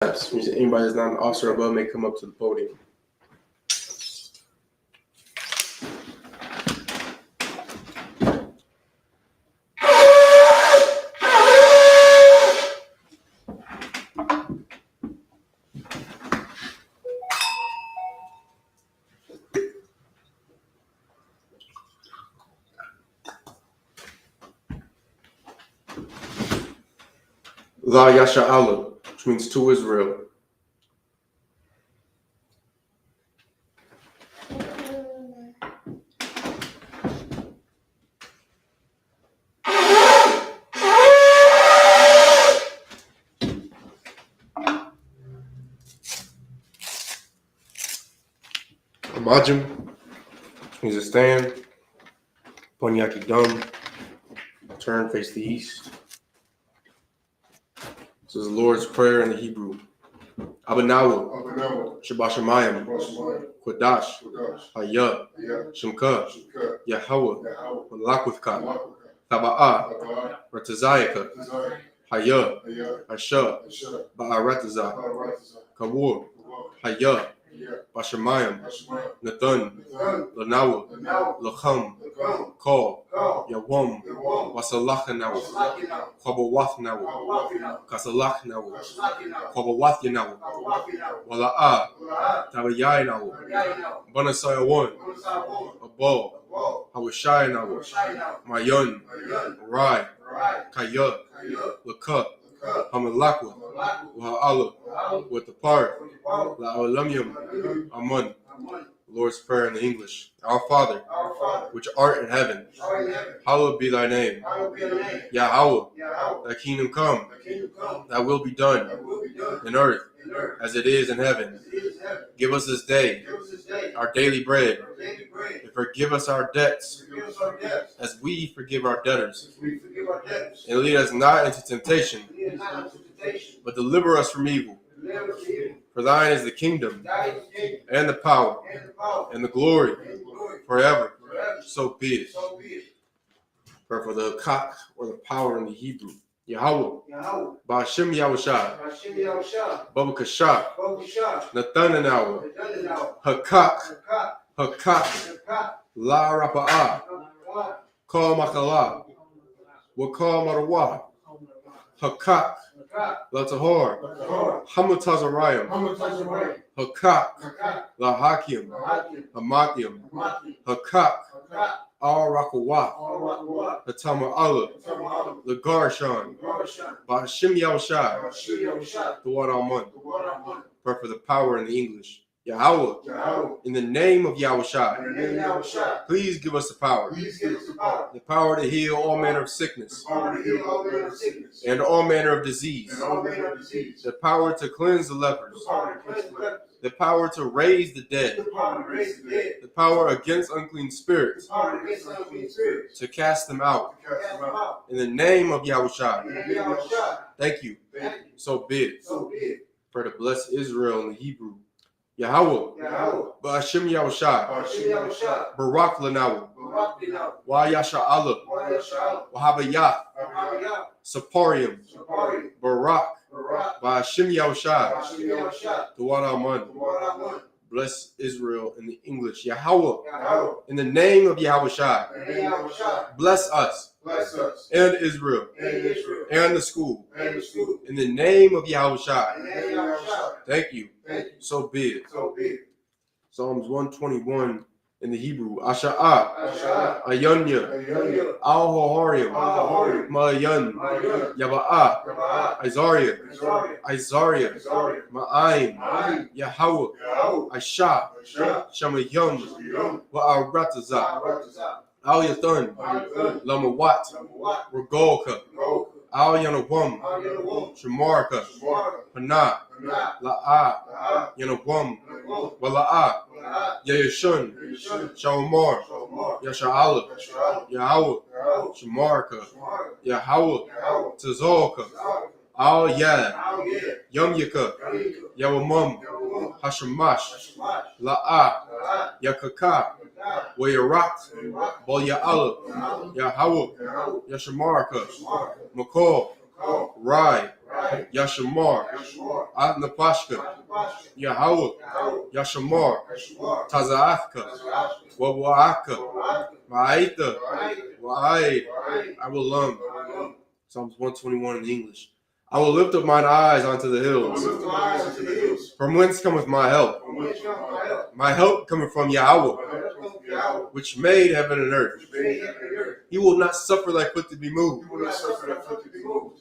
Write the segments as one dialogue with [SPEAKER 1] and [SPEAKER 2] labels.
[SPEAKER 1] Anybody that's not an officer above may come up to the podium. La Yasha Allah, which means to Israel. Amajim means to stand. Ponyaki Dum, turn, face the east. This is the Lord's Prayer in the Hebrew. Abanawa, Shabashamayim, Kodash, Hayah, Shemka, Yahweh, Malakuthka, Taba'a, Ratazayaka, Hayah, Asha, Ba'arataza, Kawur, Hayah, Bashamayim, Nathan, Lanawa, Lacham, Kal, Yawam, Wasalachanawa, Kwabawathnawa, Kasalachnawa, Kwabawathinawa, Wala'a, Tabayaynawa, Banasayawan, Abal, Hawashayanawa, Mayan, Rai, Kaya, Laka, Hamalakwa, Waha'ala, with the part, La'alamyam, Amun. Lord's Prayer in the English. Our Father, which art in heaven, hallowed be thy name. Yahweh, thy kingdom come, thy will be done in earth as it is in heaven. Give us this day our daily bread, and forgive us our debts as we forgive our debtors. And lead us not into temptation, but deliver us from evil. For thine is the kingdom, and the power, and the glory, forever. So be it. Prayer for the cock, or the power in the Hebrew. Yahweh, Ba'ashem Yahushua, Baba Kashah, Nathananawa, Hakak, La Rapa'ah, Kal Makala, Wakal Marawah, Hakak, La Tahor, Hamatazarayim, Hakak, La Hakim, Hamakim, Hakak, Al Rakawat, Hatama Allah, the Garshan, Ba'ashim Yahushua, the one Amun. Pray for the power in the English. Yahweh, in the name of Yahushua, please give us the power. The power to heal all manner of sickness and all manner of disease. The power to cleanse the lepers. The power to raise the dead. The power against unclean spirits. To cast them out. In the name of Yahushua. Thank you. So be it. Pray to bless Israel in the Hebrew. Yahweh, Ba'ashem Yahushua, Barak Lanawa, Wa Yasha Allah, Wahabayah, Saparium, Barak, Ba'ashem Yahushua, the one Amun. Bless Israel in the English. Yahweh, in the name of Yahushua, bless us and Israel and the school. In the name of Yahushua. Thank you. So be it. Psalms 121 in the Hebrew. Asha'ah, Ayanya, Al-Hoharim, Ma'ayan, Yaba'ah, Isaiah, Ma'aim, Yahweh, Aisha, Shamayam, Wa'aratazah, Al-Yathan, Lamawat, Regolka, Al-Yanawam, Shamarka, Panah, La'ah, Yanawam, Wala'ah, Yayashun, Shawamar, Yasha'ala, Yahweh, Shamarka, Yahweh, Tazolka, Al-Yad, Yumyaka, Yawamam, Hashamash, La'ah, Yakaka, Wayarat, Bolya'ala, Yahweh, Yashamarka, Makol, Rai, Yashamar, Adnapashka, Yahweh, Yashamar, Tazaathka, Wawaaka, Ma'aita, Wa'ai, Awalam. Psalms 121 in English. I will lift up mine eyes unto the hills. From whence cometh my help? My help cometh from Yahweh, which made heaven and earth. He will not suffer thy foot to be moved.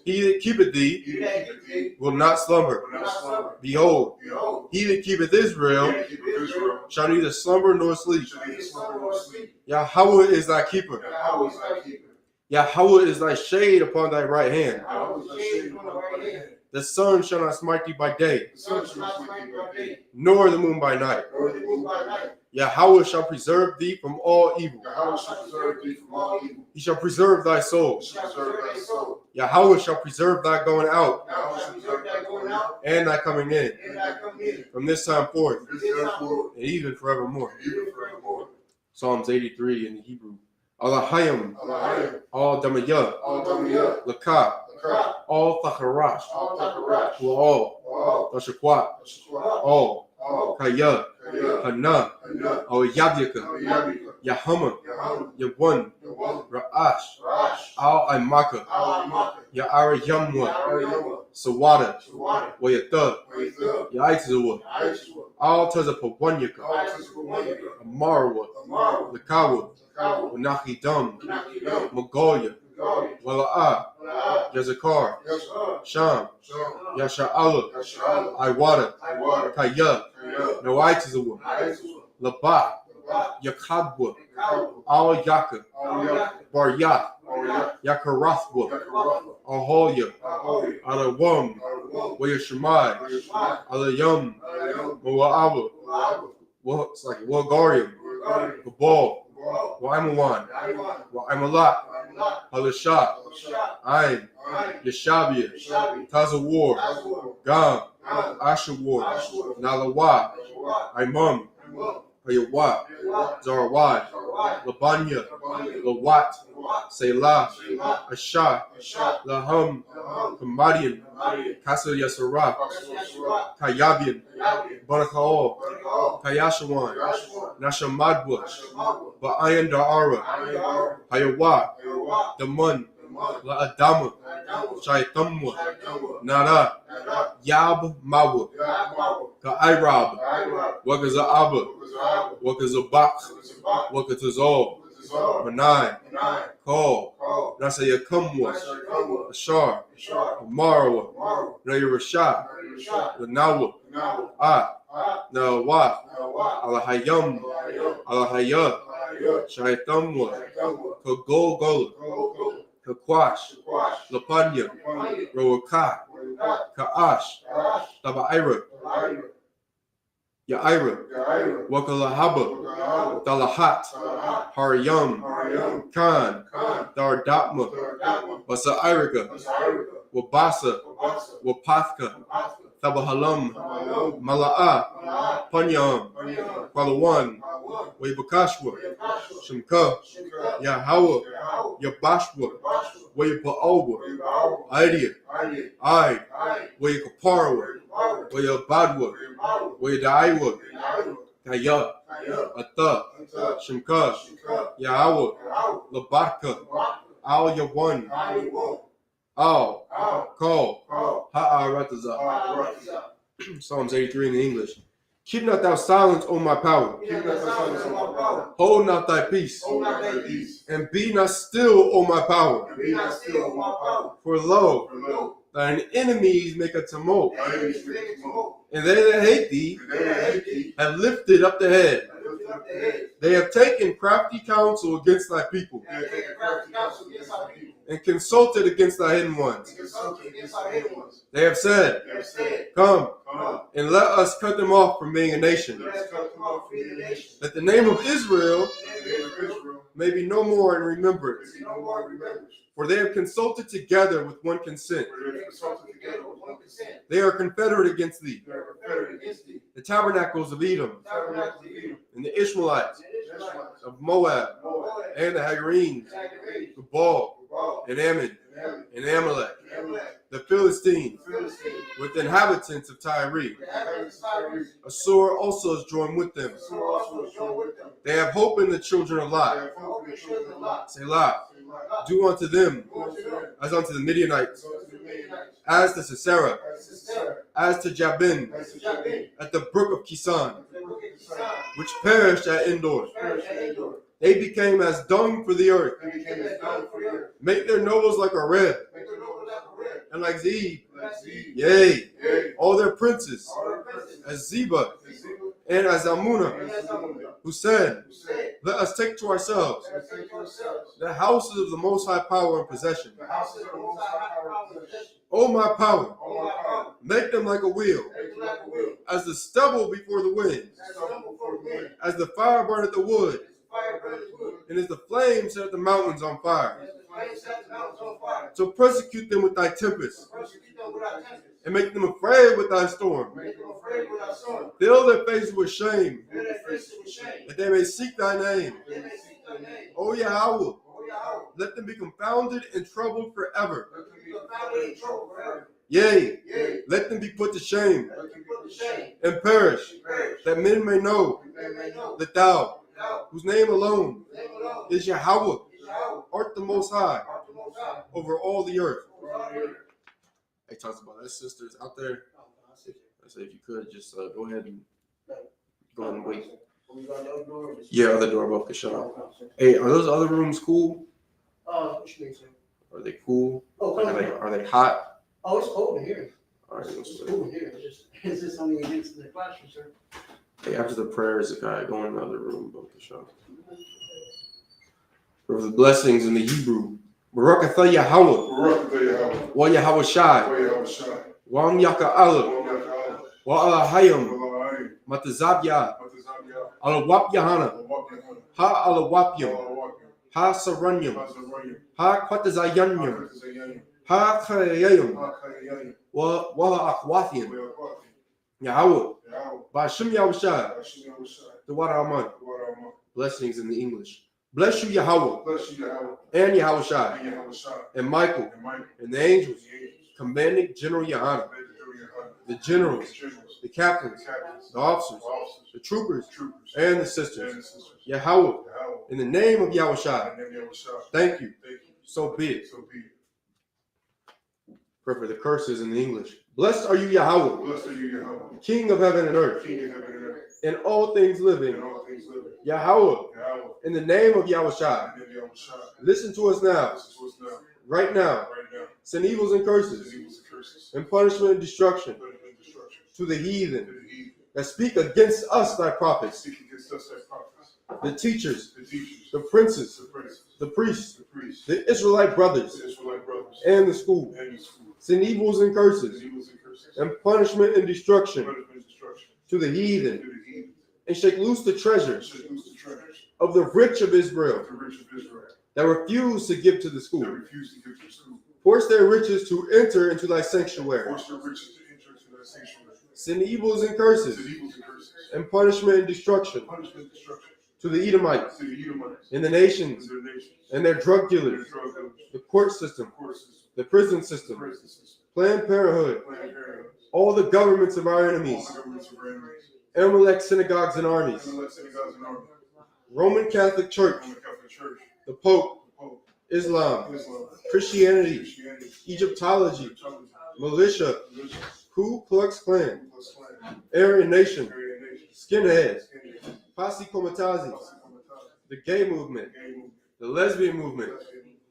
[SPEAKER 1] He that keepeth thee will not slumber. Behold, he that keepeth Israel shall neither slumber nor sleep. Yahweh is thy keeper. Yahweh is thy shade upon thy right hand. The sun shall not smite thee by day, nor the moon by night. Yahweh shall preserve thee from all evil. He shall preserve thy soul. Yahweh shall preserve thy going out and thy coming in from this time forth and even forevermore. Psalms 83 in the Hebrew. Alahayim, all Damayah, Lakah, all Thacharash, all Dashakwat, all Kaya, Hana, all Yabyaka, Yahama, Yabun, Ra'ash, al Aimaka, Ya'ara Yamwa, Sawada, Wayatha, Yaitzawa, all Tazapawanyaka, Amarwa, Lakawa, Nachidam, Magoya, Wala'ah, Yazakar, Sham, Yasha'ala, Iwata, Kaya, Noaitizawa, Labah, Yakabwa, Al Yaka, Baryat, Yakarathwa, Aholia, Alawam, Wayashamai, Alayam, Moa'aba, it's like Wagarium, Babal, Waimawan, Waimalak, Halashah, Ain, Yashabia, Tazawar, Gam, Ashawar, Nalawa, Imam, Hayawat, Zarawad, Labanya, Lawat, Selah, Ashah, Laham, Kamadian, Kasel Yasarah, Kayabian, Barakal, Kayashawan, Nashamadwa, Ba'ayan Da'ara, Hayawat, Daman, La Adama, Shaitamwa, Nara, Yab Mawa, Ka'irab, Wakaza'aba, Wakazabak, Wakazazal, Manai, Call, Nasayakamwa, Ashar, Amarawa, Nayarashah, Lanawa, Nawa, Alahayam, Alahaya, Shaitamwa, Kagol, Kakwash, Lapanya, Roaka, Ka'ash, Taba'ira, Ya'ira, Wakalahaba, Dalahat, Haryam, Khan, Dardatma, Wasa'irika, Wabasa, Wapathka, Tabahalam, Mala'a, Panyam, Palawan, Wabakashwa, Shimka, Yahawah, Yabashwa, Wayapa'owa, Idea, I, Wayakaparawa, Wayabadwa, Wayadaiwa, Kaya, Ata, Shimka, Yahawah, Labatka, Al Yawan, Al, Call, Ha'arataza. Psalms 83 in English. Keep not thou silence, O my power. Hold not thy peace. And be not still, O my power. For lo, thine enemies make a tumult. And they that hate thee have lifted up the head. They have taken crafty counsel against thy people. And consulted against thy hidden ones. They have said, Come, and let us cut them off from being a nation. That the name of Israel may be no more in remembrance. For they have consulted together with one consent. They are confederate against thee. The tabernacles of Edom, and the Ishmaelites of Moab, and the Hagarenes, Gebal, and Ammon, and Amalek, the Philistines, with the inhabitants of Tyre. Assur also is joined with them. They have hope in the children of Lot. Selah. Do unto them as unto the Midianites, as to Sisera, as to Jabin, at the brook of Kisan, which perished at Endor. They became as dung for the earth. Make their nobles like a reb, and like Zeb. Yea, all their princes, as Zeba, and as Almunah, who said, let us take to ourselves the houses of the Most High power and possession. O my power, make them like a wheel, as the stubble before the wind, as the fire burneth the wood, and as the flame set the mountains on fire. So persecute them with thy tempest, and make them afraid with thy storm. Fill their faces with shame, that they may seek thy name. O Yahweh, let them be confounded and troubled forever. Yea, let them be put to shame and perish, that men may know that thou, whose name alone is Yahweh, art the Most High over all the earth. He talks about that, sisters out there. I say if you could just go ahead and wait. Yeah, other door above the shop. Hey, are those other rooms cool?
[SPEAKER 2] What you mean, sir?
[SPEAKER 1] Are they cool?
[SPEAKER 2] Oh,
[SPEAKER 1] Are they hot?
[SPEAKER 2] Oh, it's cold in here.
[SPEAKER 1] All right,
[SPEAKER 2] It's cold in here. It's just only against the classroom, sir.
[SPEAKER 1] Hey, after the prayers, the guy go in the other room above the shop. For the blessings in the Hebrew. Baruch atah Yahweh. Wa Yahweh Shai. Wa Am Yaka Allah. Wa Allah Hayam. Matazabya. Alawap Yahana. Ha Alawapyam. Ha Saranyam. Ha Kwatazayanyam. Ha Kayayam. Wa Akwathian. Yahweh. Bashim Yahushai. The Wada Aman. Blessings in the English. Bless you, Yahweh. And Yahushai. And Michael. And the angels. Commanding General Yahana. The generals. The captains. The officers. The troopers. And the sisters. Yahweh. In the name of Yahushai. Thank you. So be it. Pray for the curses in the English. Blessed are you, Yahweh, King of heaven and earth, and all things living. Yahweh, in the name of Yahushai, listen to us now. Right now. Send evils and curses, and punishment and destruction to the heathen that speak against us, thy prophets, the teachers, the princes, the priests, the Israelite brothers, and the school. Send evils and curses, and punishment and destruction to the heathen, and shake loose the treasures of the rich of Israel that refuse to give to the school. Force their riches to enter into thy sanctuary. Send evils and curses, and punishment and destruction to the Edomites, in the nations, and their drug dealers, the court system, the prison system, Planned Parenthood, all the governments of our enemies, Amalek synagogues and armies, Roman Catholic Church, the Pope, Islam, Christianity, Egyptology, militia, Ku Klux Klan, Aryan Nation, skinheads, Posse Comitazi, the gay movement, the lesbian movement,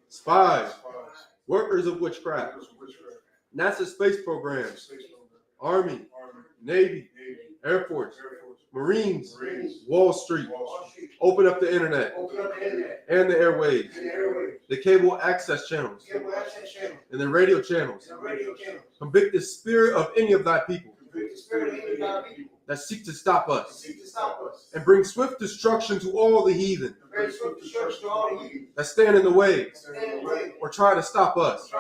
[SPEAKER 1] spies, workers of witchcraft, NASA space programs, Army, Navy, Air Force, Marines, Wall Street, open up the internet and the airwaves, the cable access channels, and the radio channels. Convict the spirit of any of thy people that seek to stop us, and bring swift destruction to all the heathen that stand in the way or try to stop us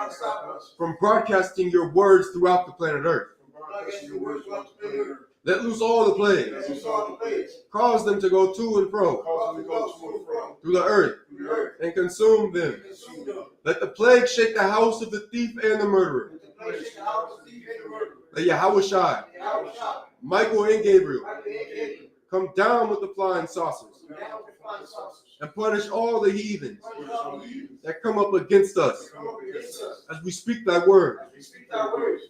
[SPEAKER 1] from broadcasting your words throughout the planet Earth. Let loose all the plagues. Cause them to go to and fro through the earth and consume them. Let the plague shake the house of the thief and the murderer. Let Yahweh Shai, Michael and Gabriel, come down with the flying saucers and punish all the heathens that come up against us as we speak thy word.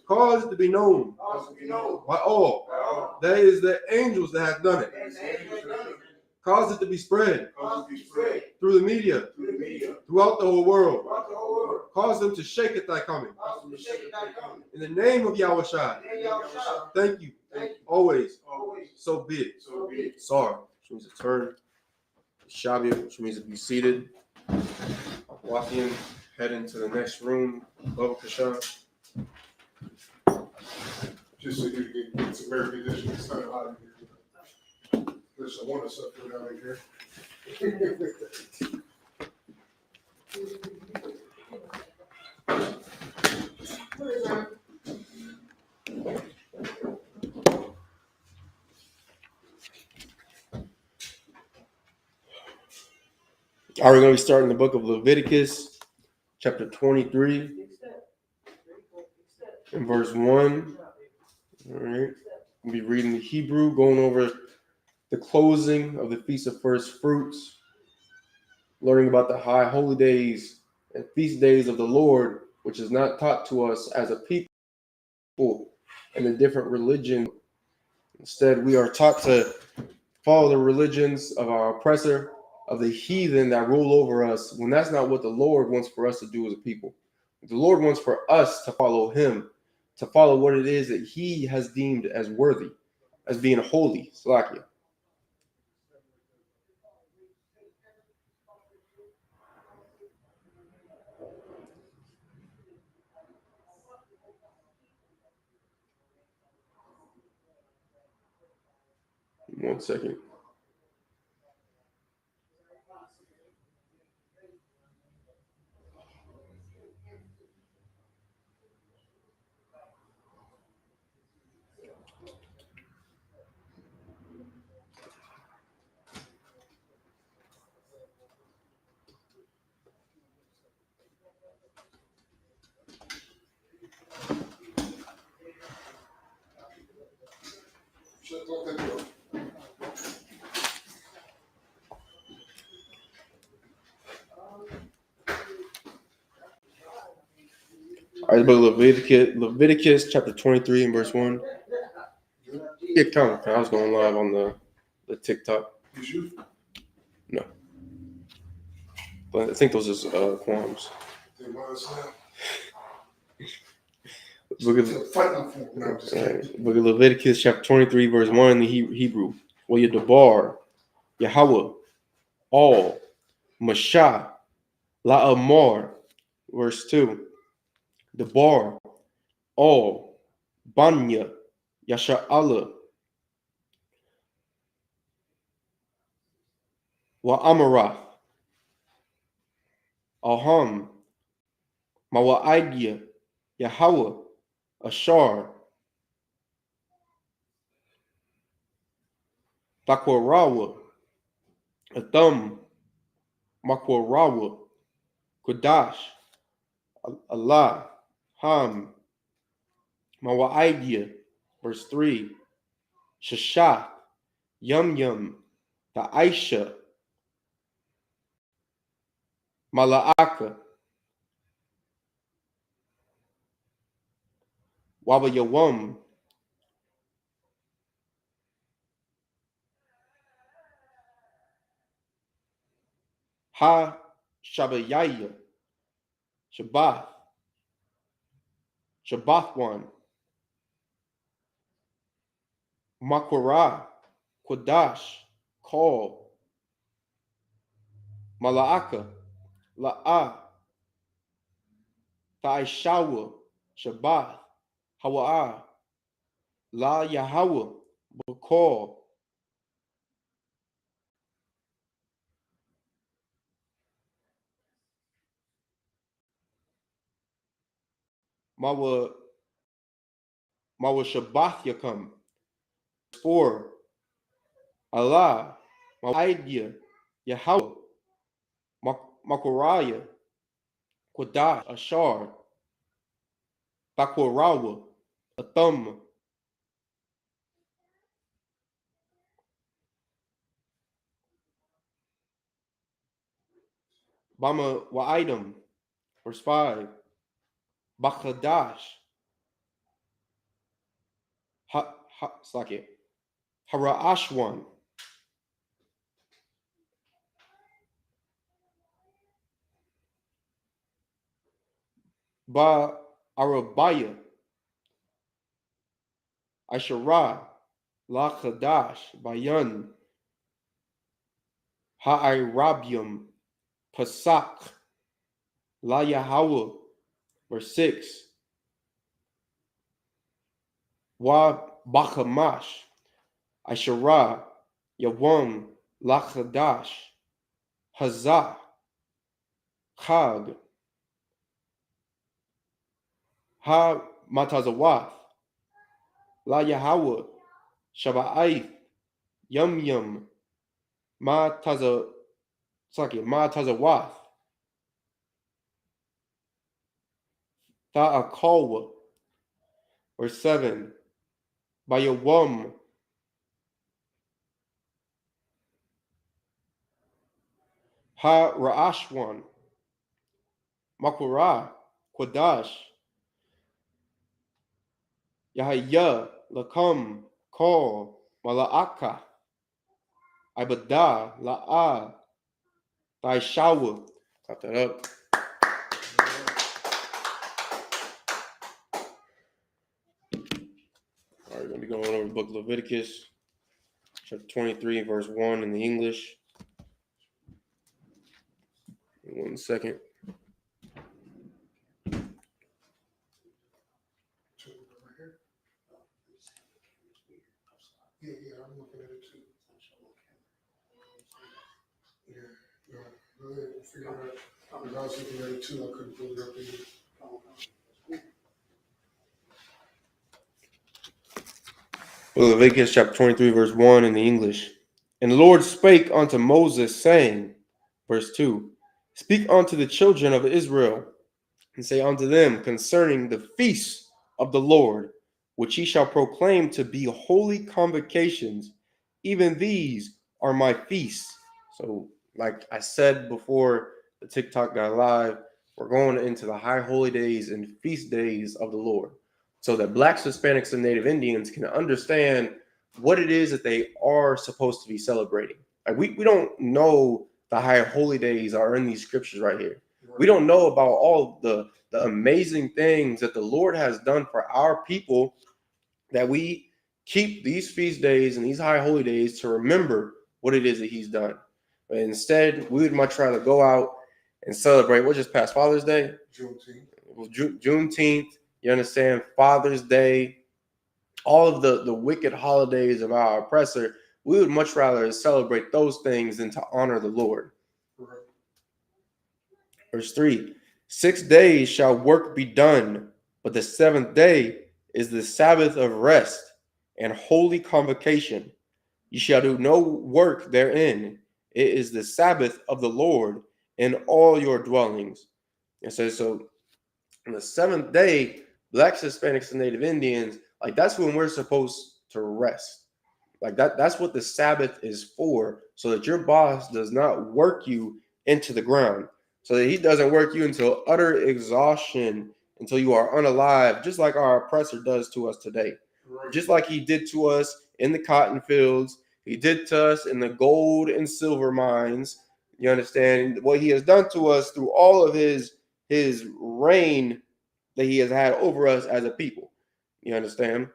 [SPEAKER 1] Cause it to be known by all that it is the angels that have done it. Cause it to be spread through the media, throughout the whole world. Cause them to shake at thy coming. In the name of Yahweh Shai. Thank you. Always. So be it. Sorry. Which means to turn. Shabia, which means to be seated. Walk in, head into the next room. Baba Kashan.
[SPEAKER 3] Just so you can get some air conditioning, it's kind of hot in here. There's some water stuff going on in here.
[SPEAKER 1] All right, we're going to be starting the book of Leviticus, chapter 23, and verse 1. All right. We'll be reading the Hebrew, going over the closing of the Feast of First Fruits, learning about the high holy days and feast days of the Lord, which is not taught to us as a people in the different religions. Instead, we are taught to follow the religions of our oppressor, of the heathen that rule over us, when that's not what the Lord wants for us to do as a people. The Lord wants for us to follow him, to follow what it is that he has deemed as worthy, as being holy. Slakia. One second. All right, but Leviticus chapter 23 and verse 1. Yeah, come. I was going live on the TikTok. No. But I think those is qualms. Book of Leviticus chapter 23 verse 1 in the Hebrew. Well, Yadabar, Yahweh, all, Mashah, La'amar, verse 2. Dabar, all, Banya, Yasha'Allah, Wa'amarath, Aham, Mawa'idya, Yahweh, Ashar, Takwarawa, Atham, Makwarawa, Kodash, Allah, Ham, Mawa'idya, verse 3, Shashah, Yum, Ta'aisha, Mala'aka, Wabayawam, Ha Shabayaya, Shabbathwan, Makwara, Kodash, Call, Mala'aka, La'a, Ta'ishawa, Shabbath, Hawa'ah, La Yahweh, Bakal, Mawa Shabbath Yakam, 4, Allah, Mawaidia, Yahweh, Makoraya, Quadash, Ashar, Bakwarawa, Athum, Bama Wa'idam, verse 5, Bakhadash, Hara'ashwan, Ba Arabaya, Asherah, La Khadash, Bayan, Ha'irabium, Pasak, La Yahweh, verse 6, Wa Bakamash, Asherah, Yawam, La Khadash, Hazah, Chag, Ha Matazawath, La Yahweh, Shaba'aith, Yum Yum, Matazawath, Ta'akalwa, verse 7, Bayawam, Ha Ra'ashwan, Makurah, Quadash, Yahya, Lakam, Kol, Mala'aka, Ibadah, La'a, Taishawa. Clap that up. All right, we're going to be going over the book of Leviticus, chapter 23, verse 1 in the English. 1 second.
[SPEAKER 3] Yeah, I'm looking at it too. Yeah, go ahead, figure it out. Because I was looking at it too, I couldn't pull it up either.
[SPEAKER 1] Leviticus chapter 23, verse 1 in the English. And the Lord spake unto Moses, saying, verse 2, Speak unto the children of Israel, and say unto them concerning the feasts of the Lord, which ye shall proclaim to be holy convocations, even these are my feasts. So, like I said before the TikTok got live, we're going into the high holy days and feast days of the Lord, so that Blacks, Hispanics, and Native Indians can understand what it is that they are supposed to be celebrating. Like we don't know the high holy days are in these scriptures right here. We don't know about all the amazing things that the Lord has done for our people, that we keep these feast days and these high holy days to remember what it is that he's done. But instead, we would much rather go out and celebrate what just passed Father's Day? Juneteenth, you understand? Father's Day, all of the wicked holidays of our oppressor. We would much rather celebrate those things than to honor the Lord.
[SPEAKER 3] Right.
[SPEAKER 1] Verse 3, 6 days shall work be done, but the seventh day is the Sabbath of rest and holy convocation. You shall do no work therein. It is the Sabbath of the Lord in all your dwellings. It says, so on the seventh day, Blacks, Hispanics, and Native Indians, like that's when we're supposed to rest. Like that's what the Sabbath is for, so that your boss does not work you into the ground, so that he doesn't work you until utter exhaustion, until you are unalive, just like our oppressor does to us today. Right. Just like he did to us in the cotton fields, he did to us in the gold and silver mines. You understand what he has done to us through all of his reign that he has had over us as a people. You understand?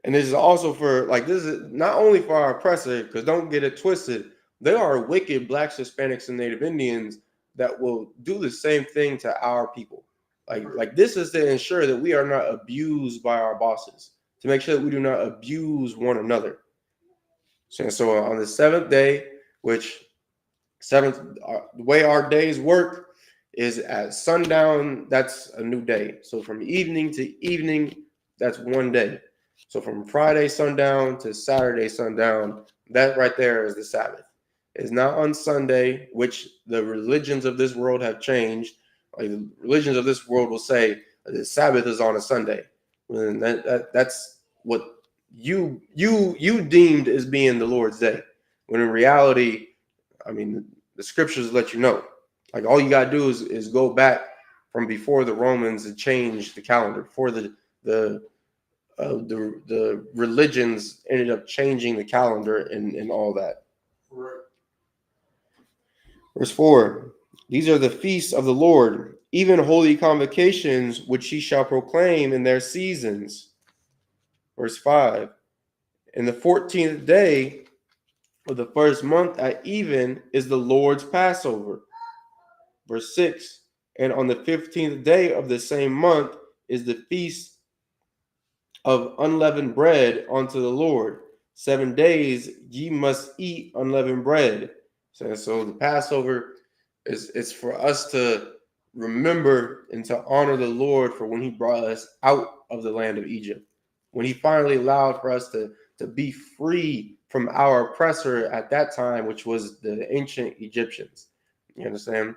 [SPEAKER 1] And this is also for, like, this is not only for our oppressor, because don't get it twisted. There are wicked Blacks, Hispanics, and Native Indians that will do the same thing to our people. Like this is to ensure that we are not abused by our bosses, to make sure that we do not abuse one another. So on the seventh day, which the way our days work is at sundown, that's a new day. So from evening to evening, that's one day. So from Friday sundown to Saturday sundown, that right there is the Sabbath. is not on Sunday, which the religions of this world have changed. Like the religions of this world will say the Sabbath is on a Sunday. And that's what you deemed as being the Lord's day. When in reality, I mean, the scriptures let you know. Like all you gotta do is go back from before the Romans and change the calendar. Before the religions ended up changing the calendar and all that.
[SPEAKER 3] Right.
[SPEAKER 1] Verse 4, these are the feasts of the Lord, even holy convocations, which ye shall proclaim in their seasons. Verse 5, in the 14th day of the first month at even is the Lord's Passover. Verse 6, and on the 15th day of the same month is the feast of unleavened bread unto the Lord. 7 days ye must eat unleavened bread. So the Passover it's for us to remember and to honor the Lord for when he brought us out of the land of Egypt. When he finally allowed for us to be free from our oppressor at that time, which was the ancient Egyptians. You understand?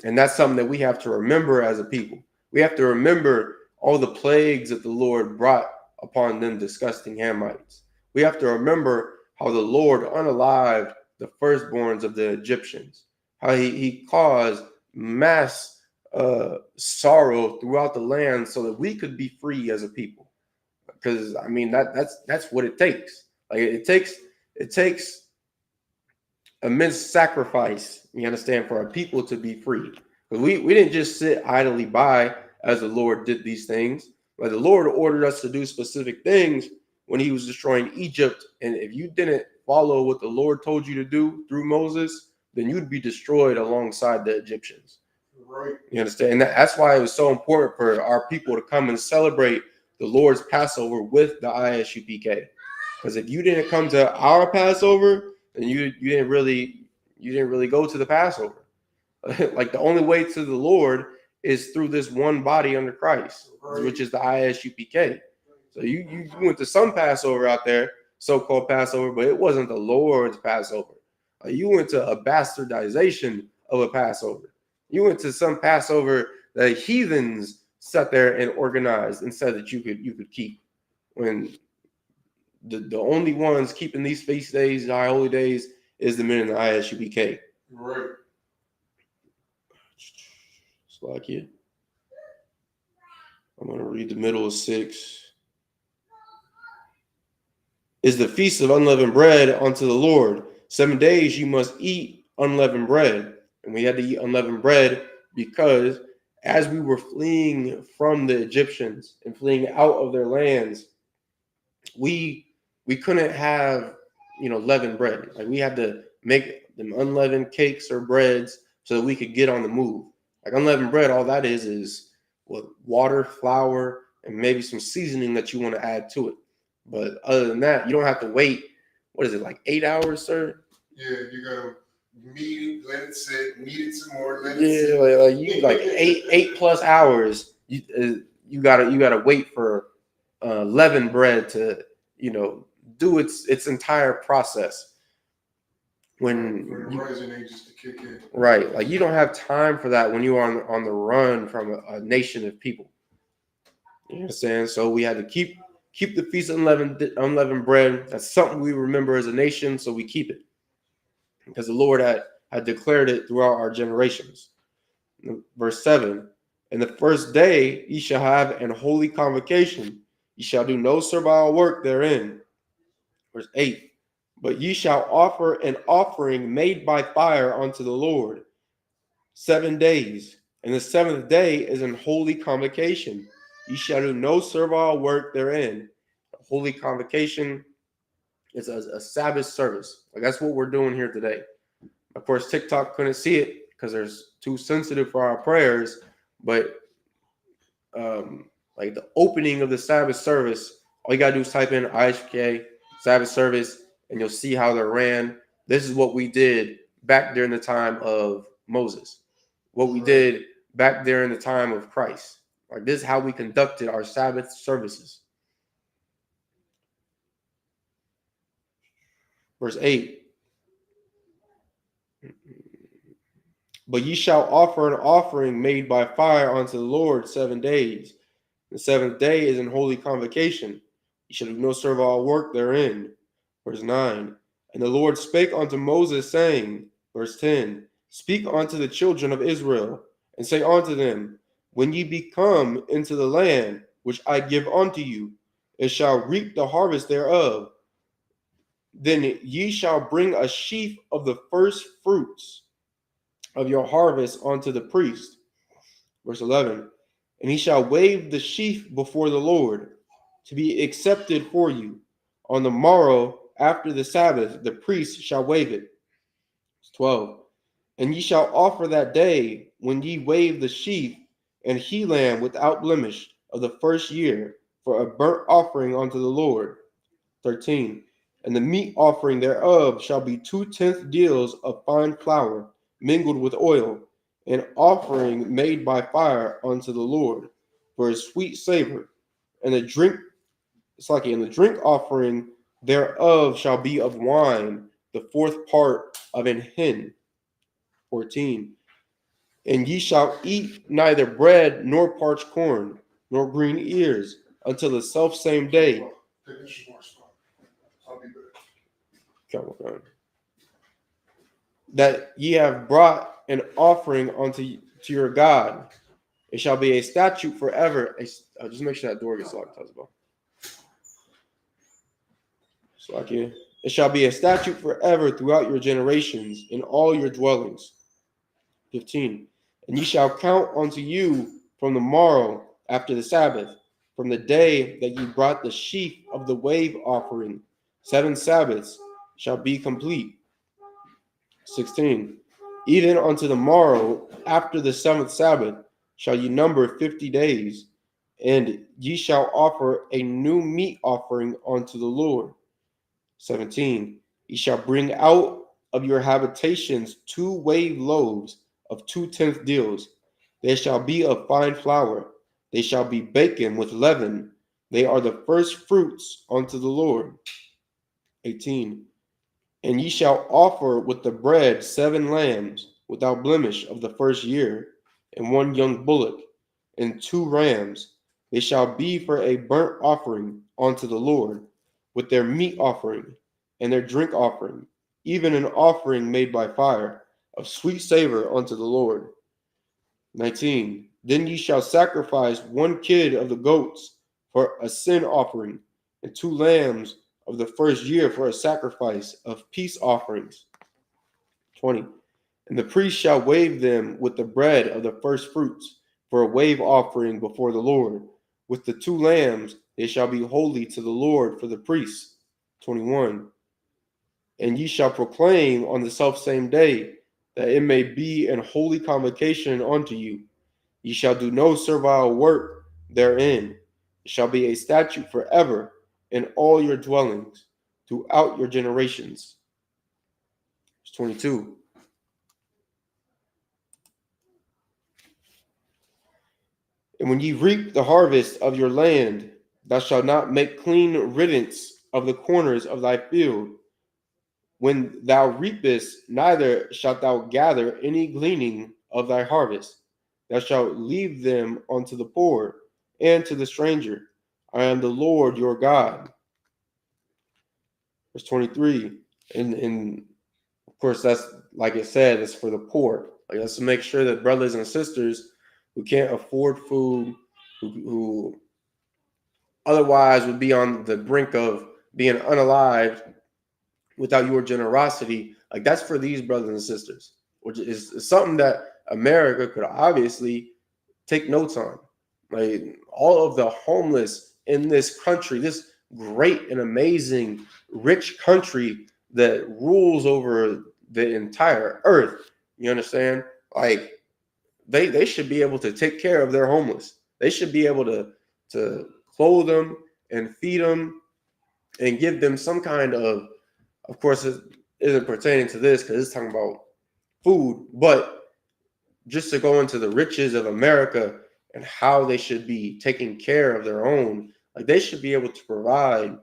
[SPEAKER 1] And that's something that we have to remember as a people. We have to remember all the plagues that the Lord brought upon them disgusting Hamites. We have to remember how the Lord unalived the firstborns of the Egyptians, how he caused mass sorrow throughout the land so that we could be free as a people. Because I mean that's what it takes. Like it takes immense sacrifice, you understand, for our people to be free. Because we didn't just sit idly by as the Lord did these things. But the Lord ordered us to do specific things when he was destroying Egypt. And if you didn't follow what the Lord told you to do through Moses, then you'd be destroyed alongside the Egyptians.
[SPEAKER 3] Right.
[SPEAKER 1] You understand? And that's why it was so important for our people to come and celebrate the Lord's Passover with the ISUPK. Because if you didn't come to our Passover, then you didn't really go to the Passover. Like the only way to the Lord is through this one body under Christ,
[SPEAKER 3] Right.
[SPEAKER 1] which is the ISUPK. So you went to some Passover out there, so-called Passover, but it wasn't the Lord's Passover. You went to a bastardization of a Passover. You went to some Passover that heathens sat there and organized and said that you could keep, when the only ones keeping these feast days, high holy days, is the men in the ISUPK.
[SPEAKER 3] Right.
[SPEAKER 1] Slovakia. I'm going to read the middle of 6. Is the feast of unleavened bread unto the Lord. 7 days you must eat unleavened bread. And we had to eat unleavened bread because as we were fleeing from the Egyptians and fleeing out of their lands, we couldn't have leavened bread. Like we had to make them unleavened cakes or breads so that we could get on the move. Like unleavened bread, all that is water, flour, and maybe some seasoning that you want to add to it. But other than that, you don't have to wait. What is it, like 8 hours, sir?
[SPEAKER 3] Yeah, you gotta knead it, let it sit, knead it some more, let it
[SPEAKER 1] Yeah,
[SPEAKER 3] sit.
[SPEAKER 1] like you like 8+ hours. You gotta wait for leavened bread to do its entire process. When
[SPEAKER 3] For the rising ages to kick in.
[SPEAKER 1] right, like you don't have time for that when you're on the run from a nation of people. You understand? So we had to keep the feast of unleavened bread. That's something we remember as a nation, so we keep it because the Lord had declared it throughout our generations. Verse 7, and the first day ye shall have an holy convocation. Ye shall do no servile work therein. Verse 8, but ye shall offer an offering made by fire unto the Lord 7 days. And the 7th day is an holy convocation. Ye shall do no servile work therein. A holy convocation is a Sabbath service. Like that's what we're doing here today. Of course, TikTok couldn't see it because they're too sensitive for our prayers. But like the opening of the Sabbath service, all you gotta do is type in ISUPK Sabbath service, and you'll see how they're ran. This is what we did back during the time of Moses. What we did back during the time of Christ. Like this is how we conducted our Sabbath services. Verse 8. But ye shall offer an offering made by fire unto the Lord 7 days. The seventh day is an holy convocation. Ye shall do no servile work therein. Verse 9. And the Lord spake unto Moses, saying, verse 10, Speak unto the children of Israel, and say unto them, When ye be come into the land which I give unto you, and shall reap the harvest thereof, then ye shall bring a sheaf of the first fruits of your harvest unto the priest. Verse 11. And he shall wave the sheaf before the Lord, to be accepted for you. On the morrow after the Sabbath, the priest shall wave it. Verse 12. And ye shall offer that day, when ye wave the sheaf, and he lamb without blemish of the first year, for a burnt offering unto the Lord. 13. And the meat offering thereof shall be 2/10 deals of fine flour, mingled with oil, an offering made by fire unto the Lord, for a sweet savor. And the drink offering thereof shall be of wine, the fourth part of an hin. 14. And ye shall eat neither bread nor parched corn, nor green ears, until the selfsame day.
[SPEAKER 3] Take this more spot. I'll be back.
[SPEAKER 1] Come on. That ye have brought an offering unto to your God. It shall be a statute forever. Just make sure that door gets locked, Husband. It shall be a statute forever throughout your generations in all your dwellings. 15. And ye shall count unto you from the morrow after the Sabbath, from the day that ye brought the sheaf of the wave offering. 7 Sabbaths shall be complete. 16. Even unto the morrow after the 7th Sabbath shall ye number 50 days, and ye shall offer a new meat offering unto the Lord. 17. Ye shall bring out of your habitations 2 wave loaves of 2/10 deals. They shall be of fine flour. They shall be baken with leaven. They are the first fruits unto the Lord. 18. And ye shall offer with the bread 7 lambs without blemish of the first year, and 1 young bullock, and 2 rams. They shall be for a burnt offering unto the Lord, with their meat offering and their drink offering, even an offering made by fire, of sweet savor unto the Lord. 19. Then ye shall sacrifice 1 kid of the goats for a sin offering, and 2 lambs of the first year for a sacrifice of peace offerings. 20. And the priest shall wave them with the bread of the first fruits for a wave offering before the Lord. With the 2 lambs they shall be holy to the Lord for the priests. 21. And ye shall proclaim on the selfsame day, that it may be an holy convocation unto you. Ye shall do no servile work therein. It shall be a statute forever in all your dwellings throughout your generations. Verse 22. And when ye reap the harvest of your land, thou shalt not make clean riddance of the corners of thy field. When thou reapest, neither shalt thou gather any gleaning of thy harvest. Thou shalt leave them unto the poor and to the stranger. I am the Lord your God. Verse 23. And of course, that's like it said, it's for the poor. Like, let's make sure that brothers and sisters who can't afford food, who otherwise would be on the brink of being unalived without your generosity, like that's for these brothers and sisters, which is something that America could obviously take notes on. Like all of the homeless in this country, this great and amazing rich country that rules over the entire earth, you understand? Like they should be able to take care of their homeless. They should be able to clothe them and feed them and give them some kind of course, it isn't pertaining to this because it's talking about food, but just to go into the riches of America and how they should be taking care of their own, like they should be able to provide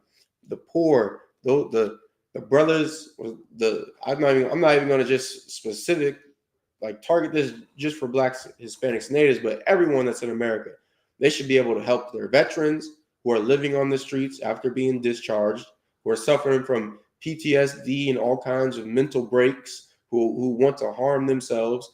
[SPEAKER 1] the poor, the brothers, I'm not even going to just specific like target this just for blacks, Hispanics, natives, but everyone that's in America. They should be able to help their veterans who are living on the streets after being discharged, who are suffering from PTSD and all kinds of mental breaks, who want to harm themselves.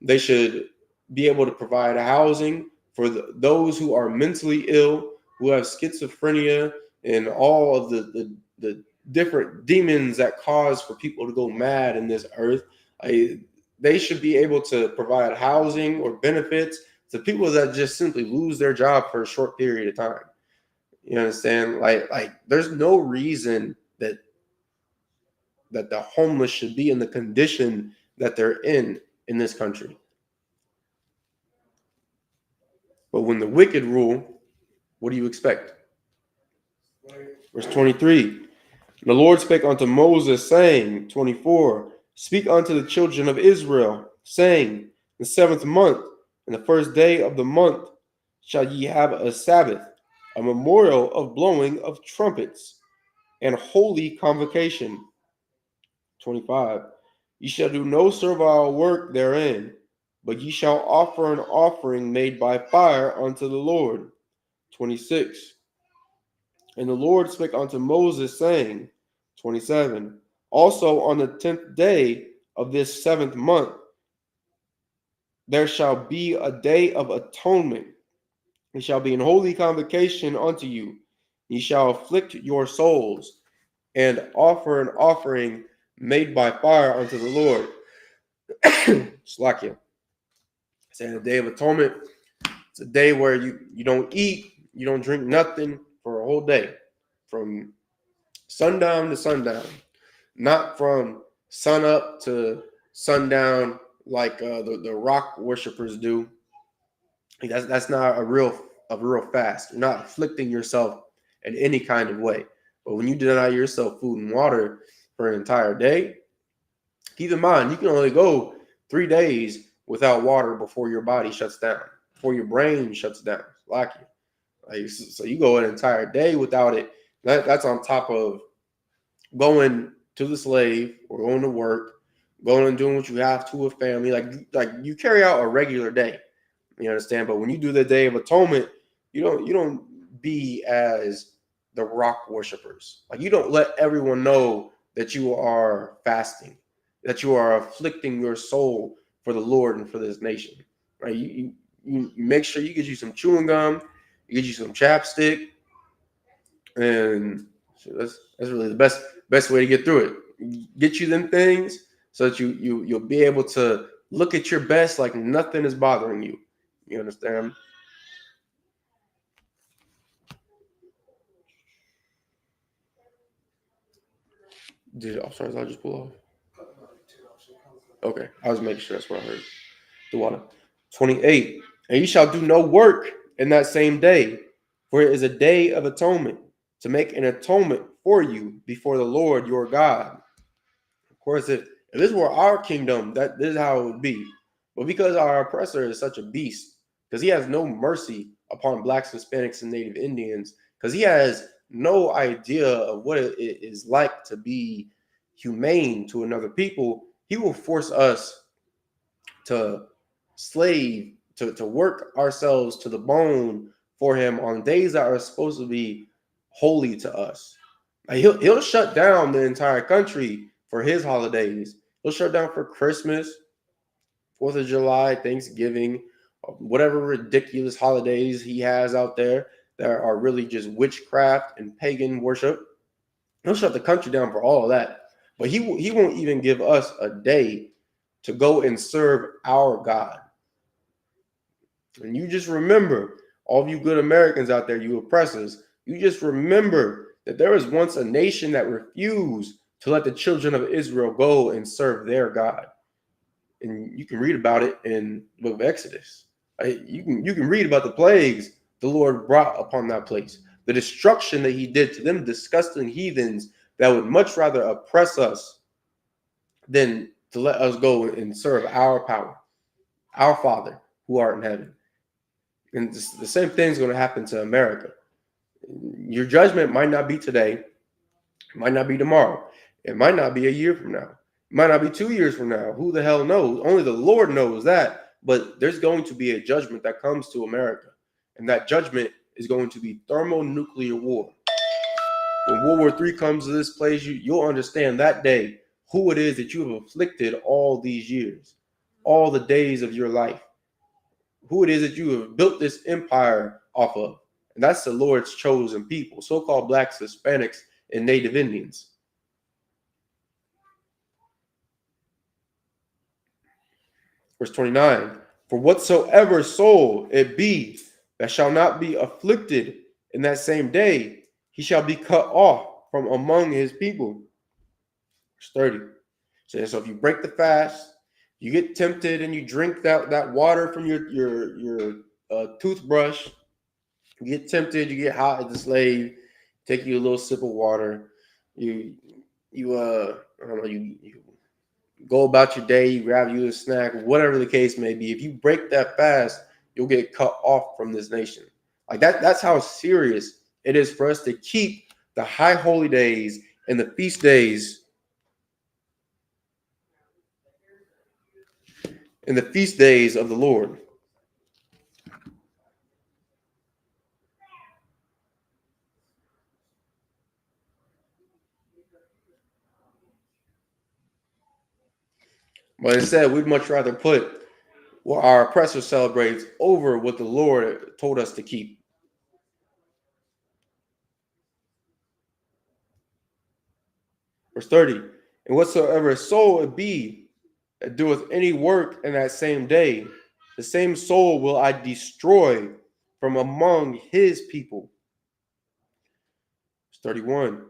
[SPEAKER 1] They should be able to provide housing for those who are mentally ill, who have schizophrenia and all of the different demons that cause for people to go mad in this earth. They should be able to provide housing or benefits to people that just simply lose their job for a short period of time. You understand? Like there's no reason that the homeless should be in the condition that they're in this country. But when the wicked rule, what do you expect? Verse 23. The Lord spake unto Moses, saying, 24, speak unto the children of Israel, saying, the 7th month, and the first day of the month, shall ye have a Sabbath, a memorial of blowing of trumpets, and holy convocation. 25. Ye shall do no servile work therein, but ye shall offer an offering made by fire unto the Lord. 26. And the Lord spake unto Moses, saying, 27, also on the 10th day of this 7th month, there shall be a day of atonement. It shall be an holy convocation unto you. Ye shall afflict your souls and offer an offering made by fire unto the Lord. Slakia. Saying the day of atonement, it's a day where you don't eat, you don't drink nothing for a whole day, from sundown to sundown, not from sun up to sundown like the rock worshipers do. That's not a real fast. You're not afflicting yourself in any kind of way. But when you deny yourself food and water for an entire day, keep in mind you can only go 3 days without water before your body shuts down, before your brain shuts down. Like so you go an entire day without it. That's on top of going to the slave or going to work, going and doing what you have to with family. Like you carry out a regular day. You understand? But when you do the Day of Atonement, you don't be as the rock worshipers. Like you don't let everyone know that you are fasting, that you are afflicting your soul for the Lord and for this nation. Right? You make sure you get you some chewing gum, you get you some chapstick, and that's really the best way to get through it. Get you them things so that you'll be able to look at your best like nothing is bothering you. You understand? I'm sorry, did I just pull off? Okay, I was making sure that's what I heard. The water. 28. And you shall do no work in that same day, for it is a day of atonement, to make an atonement for you before the Lord your God. Of course, if this were our kingdom, this is how it would be. But because our oppressor is such a beast, because he has no mercy upon blacks, Hispanics, and Native Indians, because he has no idea of what it is like to be humane to another people, he will force us to slave, to work ourselves to the bone for him on days that are supposed to be holy to us. Like he'll shut down the entire country for his holidays. He'll shut down for Christmas, 4th of July, Thanksgiving, whatever ridiculous holidays he has out there that are really just witchcraft and pagan worship. He'll shut the country down for all of that. But he won't even give us a day to go and serve our God. And you just remember, all of you good Americans out there, you oppressors, you just remember that there was once a nation that refused to let the children of Israel go and serve their God. And you can read about it in the book of Exodus. You can read about the plagues the Lord brought upon that place, the destruction that he did to them disgusting heathens that would much rather oppress us than to let us go and serve our power, our Father who art in heaven. And the same thing is going to happen to America. Your judgment might not be today, it might not be tomorrow, it might not be a year from now, it Might not be 2 years from now. Who the hell knows? Only the Lord knows that. But there's going to be a judgment that comes to America. And that judgment is going to be thermonuclear war. When World War III comes to this place, you'll understand that day who it is that you have afflicted all these years, all the days of your life, who it is that you have built this empire off of. And that's the Lord's chosen people, so-called blacks, Hispanics, and Native Indians. Verse 29, for whatsoever soul it be that shall not be afflicted in that same day, he shall be cut off from among his people. Verse 30. So if you break the fast, you get tempted and you drink that water from your toothbrush, you get tempted, you get hot as a slave, take you a little sip of water, you I don't know, you go about your day, you grab you a snack, whatever the case may be. If you break that fast, you'll get cut off from this nation. Like that's how serious it is for us to keep the high holy days and the feast days and the feast days of the Lord. But instead, we'd much rather put what our oppressor celebrates over what the Lord told us to keep. Verse 30, and whatsoever soul it be that doeth any work in that same day, the same soul will I destroy from among his people. Verse 31,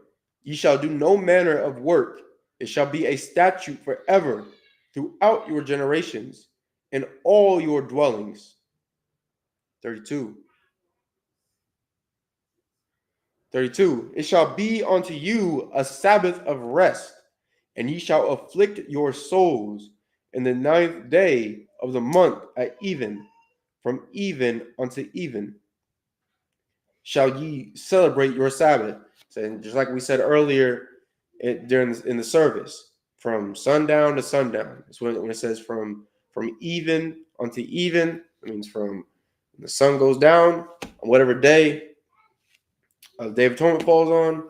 [SPEAKER 1] ye shall do no manner of work. It shall be a statute forever throughout your generations in all your dwellings. 32, it shall be unto you a Sabbath of rest, and ye shall afflict your souls in the 9th day of the month at even, from even unto even shall ye celebrate your Sabbath. So just like we said earlier in the service, from sundown to sundown. That's when it says from even unto even, it means from when the sun goes down on whatever day the Day of Atonement falls on,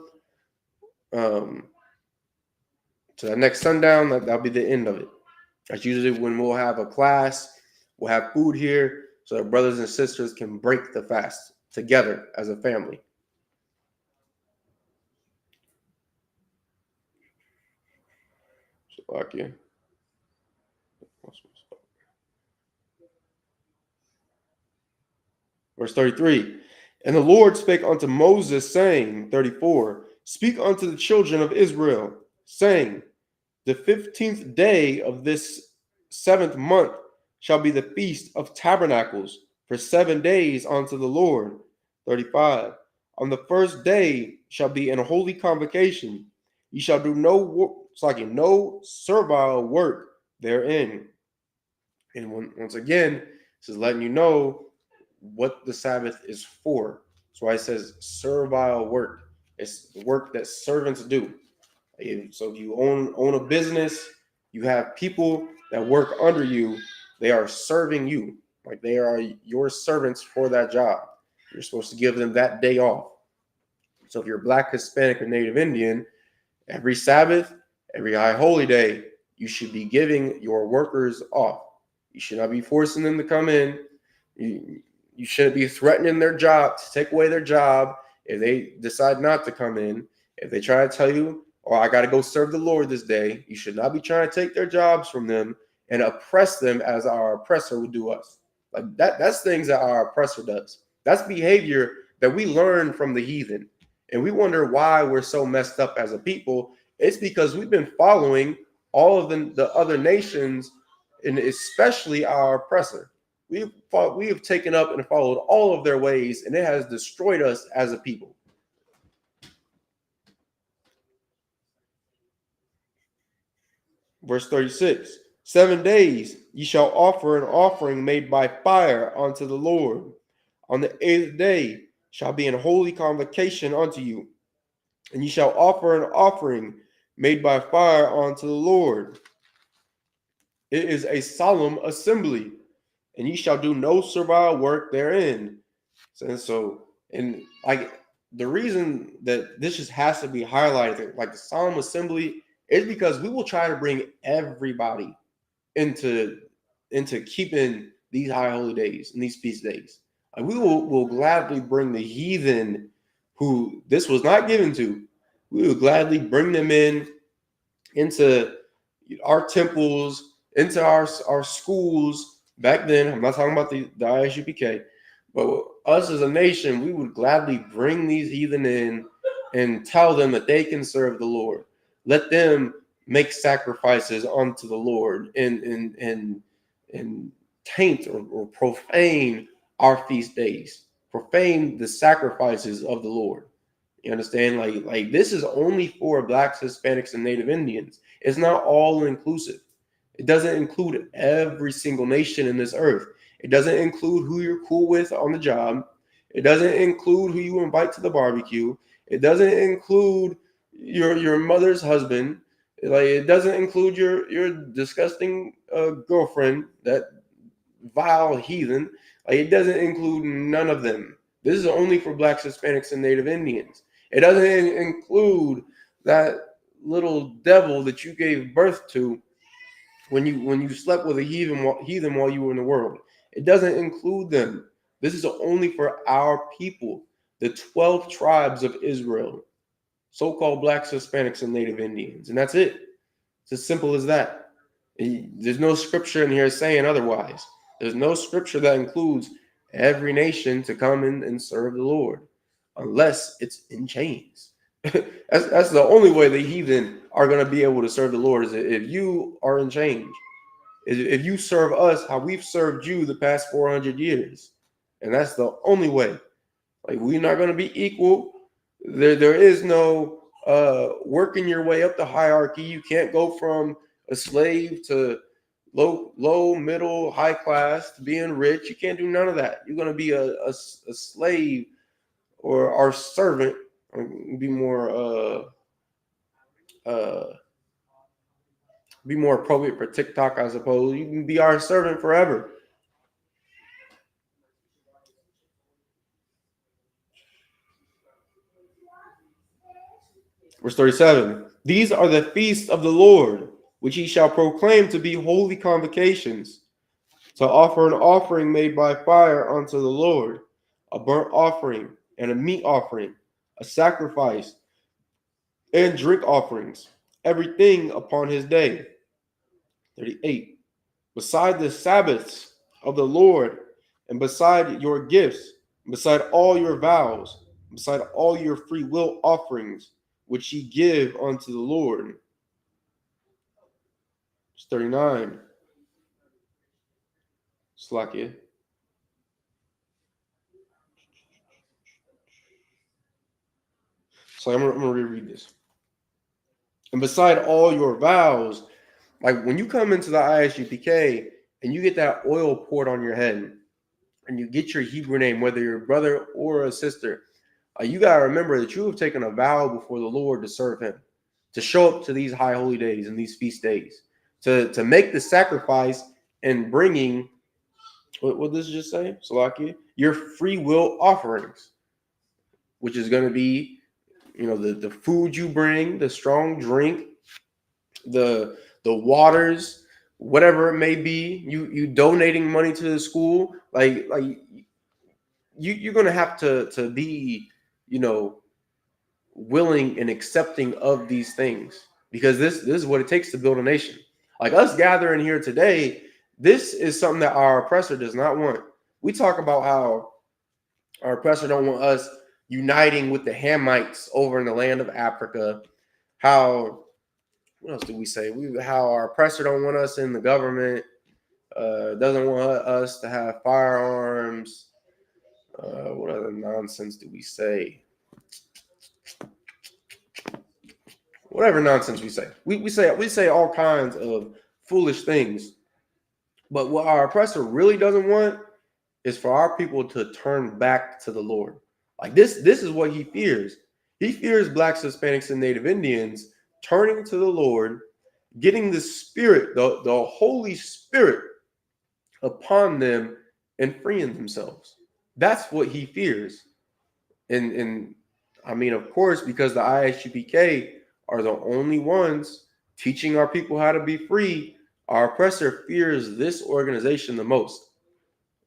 [SPEAKER 1] to that next sundown, that'll be the end of it. That's usually when we'll have a class, we'll have food here, so our brothers and sisters can break the fast together as a family. Verse 33, and the Lord spake unto Moses, saying, 34, speak unto the children of Israel, saying, the 15th day of this 7th month shall be the feast of tabernacles for 7 days unto the Lord. 35, on the first day shall be an holy convocation. Ye shall do no servile work therein. And once again, this is letting you know what the Sabbath is for. That's why it says servile work. It's the work that servants do. So if you own a business, you have people that work under you. They are serving you. Like they are your servants for that job. You're supposed to give them that day off. So if you're Black, Hispanic, or Native Indian, every Sabbath, every high holy day, you should be giving your workers off. You should not be forcing them to come in. You shouldn't be threatening their job to take away their job if they decide not to come in. If they try to tell you, oh, I got to go serve the Lord this day, you should not be trying to take their jobs from them and oppress them as our oppressor would do us. Like that's things that our oppressor does. That's behavior that we learn from the heathen. And we wonder why we're so messed up as a people. It's because we've been following all of the other nations, and especially our oppressor. We have taken up and followed all of their ways, and it has destroyed us as a people. Verse 36, 7 days ye shall offer an offering made by fire unto the Lord. On the 8th day shall be an holy convocation unto you, and ye shall offer an offering made by fire unto the Lord. It is a solemn assembly, and ye shall do no servile work therein. And like the reason that this just has to be highlighted, like the solemn assembly, is because we will try to bring everybody into keeping these high holy days and these feast days. Like we will gladly bring the heathen who this was not given to. We will gladly bring them into our temples, into our schools. Back then, I'm not talking about the ISUPK, but us as a nation, we would gladly bring these heathen in and tell them that they can serve the Lord. Let them make sacrifices unto the Lord and taint or profane our feast days, profane the sacrifices of the Lord. You understand? Like this is only for Blacks, Hispanics, and Native Indians. It's not all inclusive. It doesn't include every single nation in this earth. It doesn't include who you're cool with on the job. It doesn't include who you invite to the barbecue. It doesn't include your mother's husband. Like it doesn't include your disgusting girlfriend, that vile heathen. Like it doesn't include none of them. This is only for Blacks, Hispanics, and Native Indians. It doesn't include that little devil that you gave birth to when you slept with a heathen while you were in the world. It doesn't include them. This is only for our people, the 12 tribes of Israel, so-called Blacks, Hispanics, and Native Indians. And that's it. It's as simple as that. There's no scripture in here saying otherwise. There's no scripture that includes every nation to come in and serve the Lord, unless it's in chains. That's the only way the heathen are going to be able to serve the Lord, is if you are in chains. If you serve us how we've served you the past 400 years. And that's the only way. Like, we're not going to be equal. There is no working your way up the hierarchy. You can't go from a slave to low, middle, high class to being rich. You can't do none of that. You're going to be a slave or our servant. Be more appropriate for TikTok, I suppose. You can be our servant forever. Verse 37. These are the feasts of the Lord, which ye shall proclaim to be holy convocations, to offer an offering made by fire unto the Lord, a burnt offering and a meat offering, a sacrifice and drink offerings, everything upon his day. 38. Beside the Sabbaths of the Lord, and beside your gifts, beside all your vows, beside all your free will offerings, which ye give unto the Lord. It's 39. Slakia. So I'm gonna reread this. And beside all your vows, like when you come into the ISUPK and you get that oil poured on your head, and you get your Hebrew name, whether you're a brother or a sister, you gotta remember that you have taken a vow before the Lord to serve Him, to show up to these high holy days and these feast days, to make the sacrifice and bringing, what does it just say, Salakia? Your free will offerings, which is going to be, the food you bring, the strong drink, the waters, whatever it may be. You donating money to the school, like you're going to have to be, willing and accepting of these things, because this is what it takes to build a nation. Like us gathering here today, this is something that our oppressor does not want. We talk about how our oppressor don't want us uniting with the Hamites over in the land of Africa. How, what else do we say? How our oppressor don't want us in the government, doesn't want us to have firearms. What other nonsense do we say? Whatever nonsense we say. We say all kinds of foolish things. But what our oppressor really doesn't want is for our people to turn back to the Lord. Like this is what he fears. He fears Blacks, Hispanics, and Native Indians turning to the Lord, getting the Spirit, the Holy Spirit upon them and freeing themselves. That's what he fears. And I mean, of course, because the ISUPK are the only ones teaching our people how to be free, our oppressor fears this organization the most.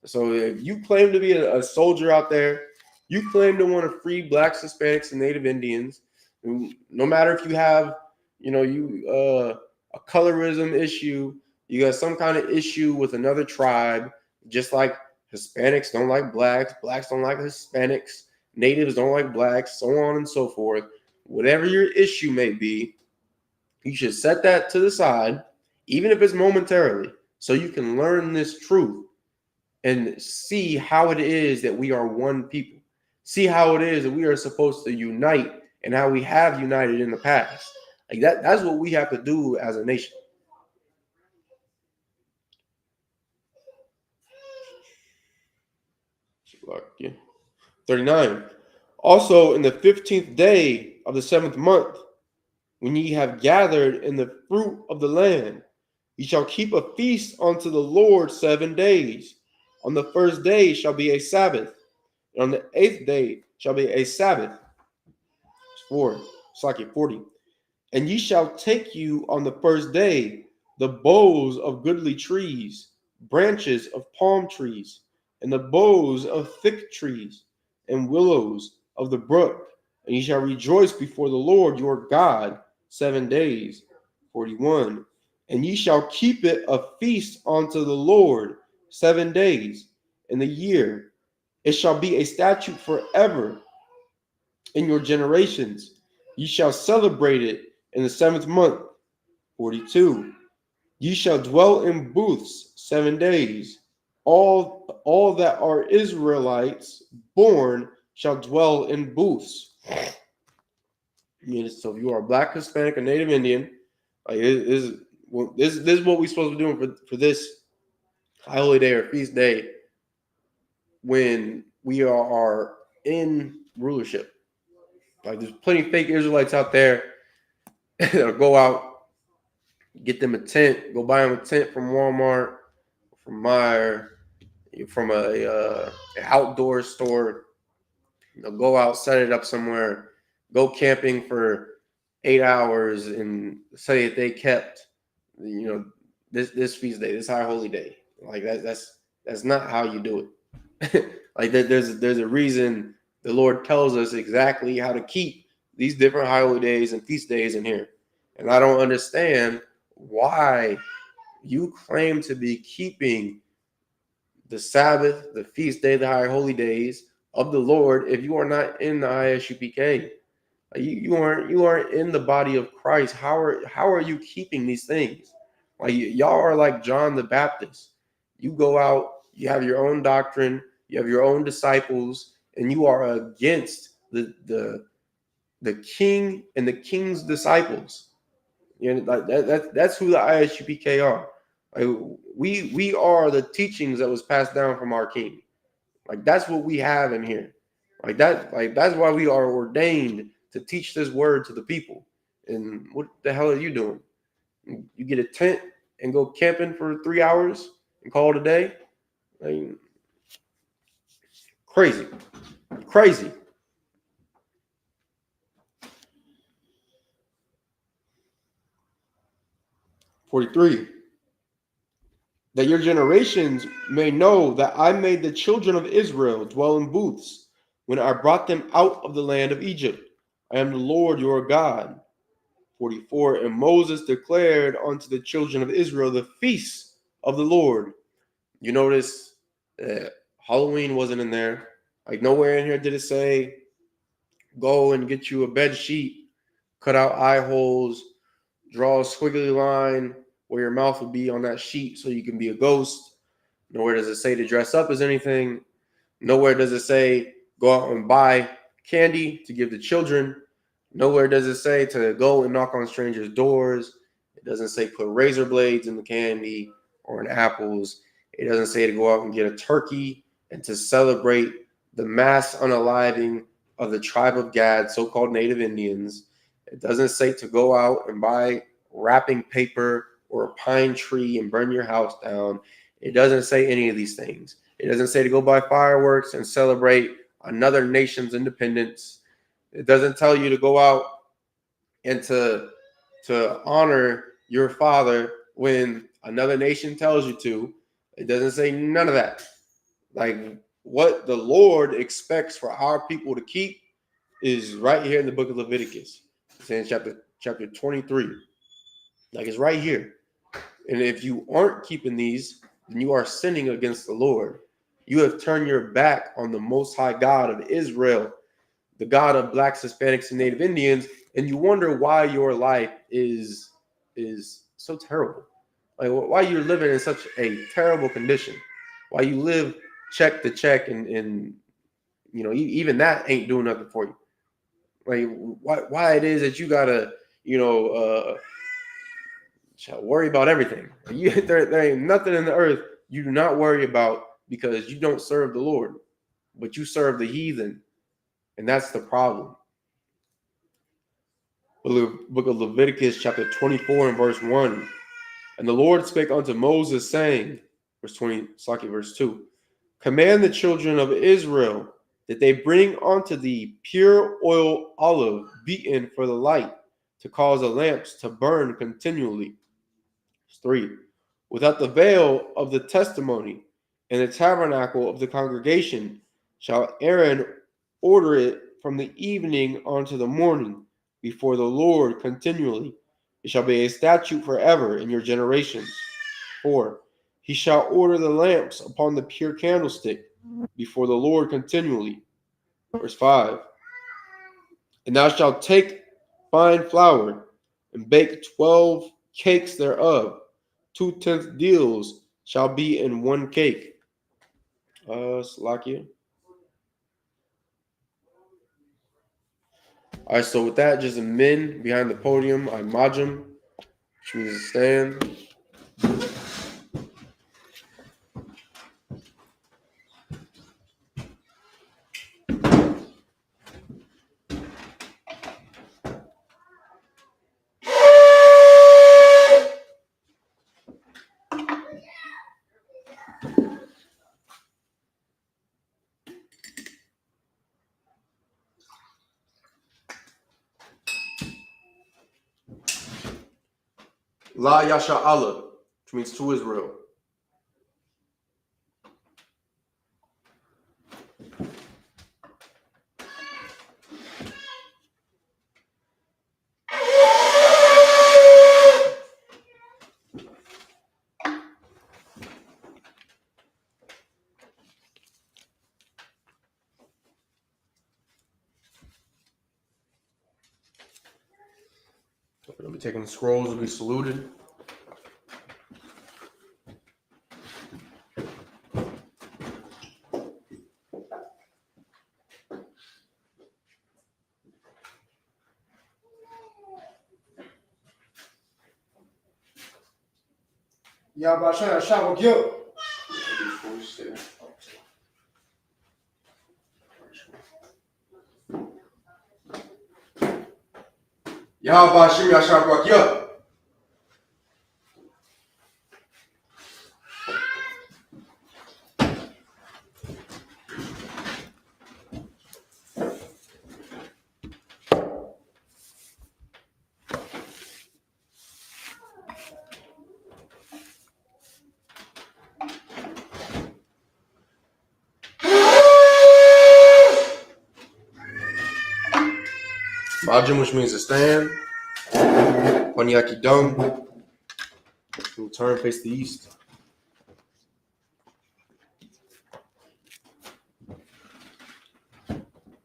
[SPEAKER 1] So if you claim to be a soldier out there, you claim to want to free blacks, Hispanics, and Native Indians, no matter if you have, a colorism issue, you got some kind of issue with another tribe, just like Hispanics don't like blacks, blacks don't like Hispanics, natives don't like blacks, so on and so forth. Whatever your issue may be, you should set that to the side, even if it's momentarily, so you can learn this truth and see how it is that we are one people. See how it is that we are supposed to unite and how we have united in the past. Like that's what we have to do as a nation. Yeah. 39. Also, in the 15th day of the 7th month, when ye have gathered in the fruit of the land, ye shall keep a feast unto the Lord 7 days. On the first day shall be a Sabbath, and on the 8th day shall be a Sabbath. 40. And ye shall take you on the first day the boughs of goodly trees, branches of palm trees, and the boughs of thick trees, and willows of the brook, and ye shall rejoice before the Lord your God 7 days. 41. And ye shall keep it a feast unto the Lord 7 days in the year. It shall be a statute forever in your generations. Ye shall celebrate it in the 7th month. 42. Ye shall dwell in booths 7 days. All that are Israelites born shall dwell in booths. So if you are black, Hispanic, or Native Indian, like this is what we're supposed to be doing for this high holy day or feast day when we are in rulership. Like there's plenty of fake Israelites out there that'll go out, get them a tent, go buy them a tent from Walmart, from Meijer, from an outdoor store. They'll go out, set it up somewhere, go camping for 8 hours, and say that they kept, this feast day, this high holy day. Like that's not how you do it. Like there's a reason the Lord tells us exactly how to keep these different high holy days and feast days in here. And I don't understand why you claim to be keeping the Sabbath, the feast day, the high holy days of the Lord if you are not in the ISUPK. You aren't in the body of Christ. How are you keeping these things? Like y'all are like John the Baptist. You go out, you have your own doctrine, you have your own disciples, and you are against the king and the king's disciples. That's who the ISUPK are. Like we are the teachings that was passed down from our king. Like that's what we have in here. Like that's why we are ordained to teach this word to the people. And what the hell are you doing? You get a tent and go camping for 3 hours and call it a day? Like, crazy. 43. That your generations may know that I made the children of Israel dwell in booths when I brought them out of the land of Egypt. I am the Lord your God. 44. And Moses declared unto the children of Israel the feasts of the Lord. You notice that Halloween wasn't in there. Like nowhere in here did it say, go and get you a bed sheet, cut out eye holes, draw a squiggly line where your mouth will be on that sheet so you can be a ghost. Nowhere does it say to dress up as anything. Nowhere does it say go out and buy candy to give to children. Nowhere does it say to go and knock on strangers' doors. It doesn't say put razor blades in the candy or in apples. It doesn't say to go out and get a turkey and to celebrate the mass unaliving of the tribe of Gad, so-called Native Indians. It doesn't say to go out and buy wrapping paper or a pine tree and burn your house down. It doesn't say any of these things. It doesn't say to go buy fireworks and celebrate another nation's independence. It doesn't tell you to go out and to honor your father when another nation tells you to. It doesn't say none of that. Like, what the Lord expects for our people to keep is right here in the book of Leviticus. It's in chapter 23. Like, it's right here. And if you aren't keeping these, then you are sinning against the Lord. You have turned your back on the Most High God of Israel, the God of blacks, Hispanics, and Native Indians, and you wonder why your life is so terrible. Like, why you're living in such a terrible condition. Why you live check to check, and you know, even that ain't doing nothing for you. Like, why it is that you gotta, worry about everything. There ain't nothing in the earth you do not worry about because you don't serve the Lord, but you serve the heathen, and that's the problem. The book of Leviticus, chapter 24 and verse 1. And the Lord spake unto Moses, saying, verse 2, command the children of Israel that they bring unto thee pure oil olive beaten for the light, to cause the lamps to burn continually. Verse 3, without the veil of the testimony and the tabernacle of the congregation shall Aaron order it from the evening unto the morning before the Lord continually. It shall be a statute forever in your generations. 4, he shall order the lamps upon the pure candlestick before the Lord continually. Verse 5, and thou shalt take fine flour and bake 12 cakes thereof. 2/10 deals shall be in one cake. Salakia. All right, so with that, just a min behind the podium, I majum, which means to stand. La Yasha Allah, which means to Israel. We'll be taking the scrolls, will be saluted.
[SPEAKER 2] Yabashana Shabbat.
[SPEAKER 1] Yahweh Shim Yashar Barak. Majum, which means to stand. Panyaki Dome. We'll turn, face the east.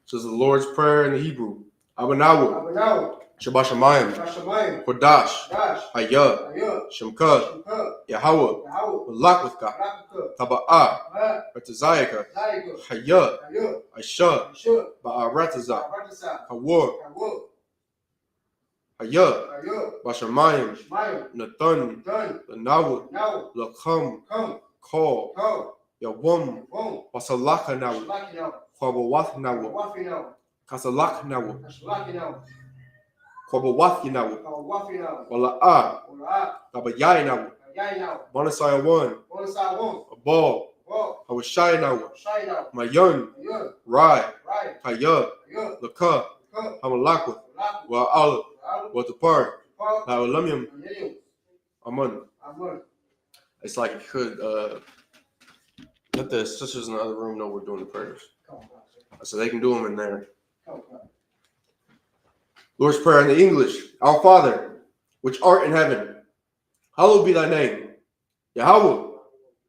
[SPEAKER 1] So it's the Lord's Prayer in the Hebrew. Abanawu. Shabbat Shamayim. Kodash. Ayah. Shemka. Yahweh. Malakwithka. Taba'ah. Retazayaka. Hayah. Aisha. Ba'arataza. Kawur. Hayah. Bashamayim. Nathan. Lanawu. Lakam. Call. Yawum. Basalaka now. Kwabawath now. Kasalak now. Kwabawafinawa,
[SPEAKER 2] Kawafinawa.
[SPEAKER 1] Wala'a,
[SPEAKER 2] Ula'a.
[SPEAKER 1] Kabayayinawa,
[SPEAKER 2] Kayayinawa.
[SPEAKER 1] Bonasayawan,
[SPEAKER 2] Bonasawon.
[SPEAKER 1] Abal,
[SPEAKER 2] Bo.
[SPEAKER 1] Hawashayinawa,
[SPEAKER 2] Shayinawa.
[SPEAKER 1] Mayon,
[SPEAKER 2] Ayun.
[SPEAKER 1] Rai,
[SPEAKER 2] Right.
[SPEAKER 1] Kaya,
[SPEAKER 2] Ayun.
[SPEAKER 1] Laka,
[SPEAKER 2] Ka.
[SPEAKER 1] Hamalakwa,
[SPEAKER 2] Laku.
[SPEAKER 1] Wa'ala,
[SPEAKER 2] Lalu.
[SPEAKER 1] Watapar,
[SPEAKER 2] Pa.
[SPEAKER 1] Laulamyam,
[SPEAKER 2] Ayun.
[SPEAKER 1] Aman.
[SPEAKER 2] Amun.
[SPEAKER 1] It's like you could let the sisters in the other room know we're doing the prayers,
[SPEAKER 2] Come on, sir.
[SPEAKER 1] so they can do them in there.
[SPEAKER 2] Come on.
[SPEAKER 1] Lord's Prayer in the English. Our Father, which art in heaven, hallowed be thy name. Yahweh,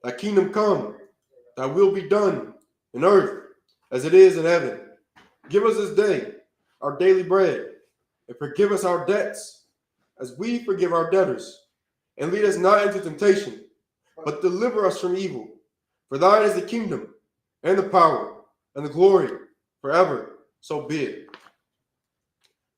[SPEAKER 1] thy kingdom come, thy will be done in earth as it is in heaven. Give us this day our daily bread, and forgive us our debts as we forgive our debtors. And lead us not into temptation, but deliver us from evil. For thine is the kingdom, and the power, and the glory, forever. So be it.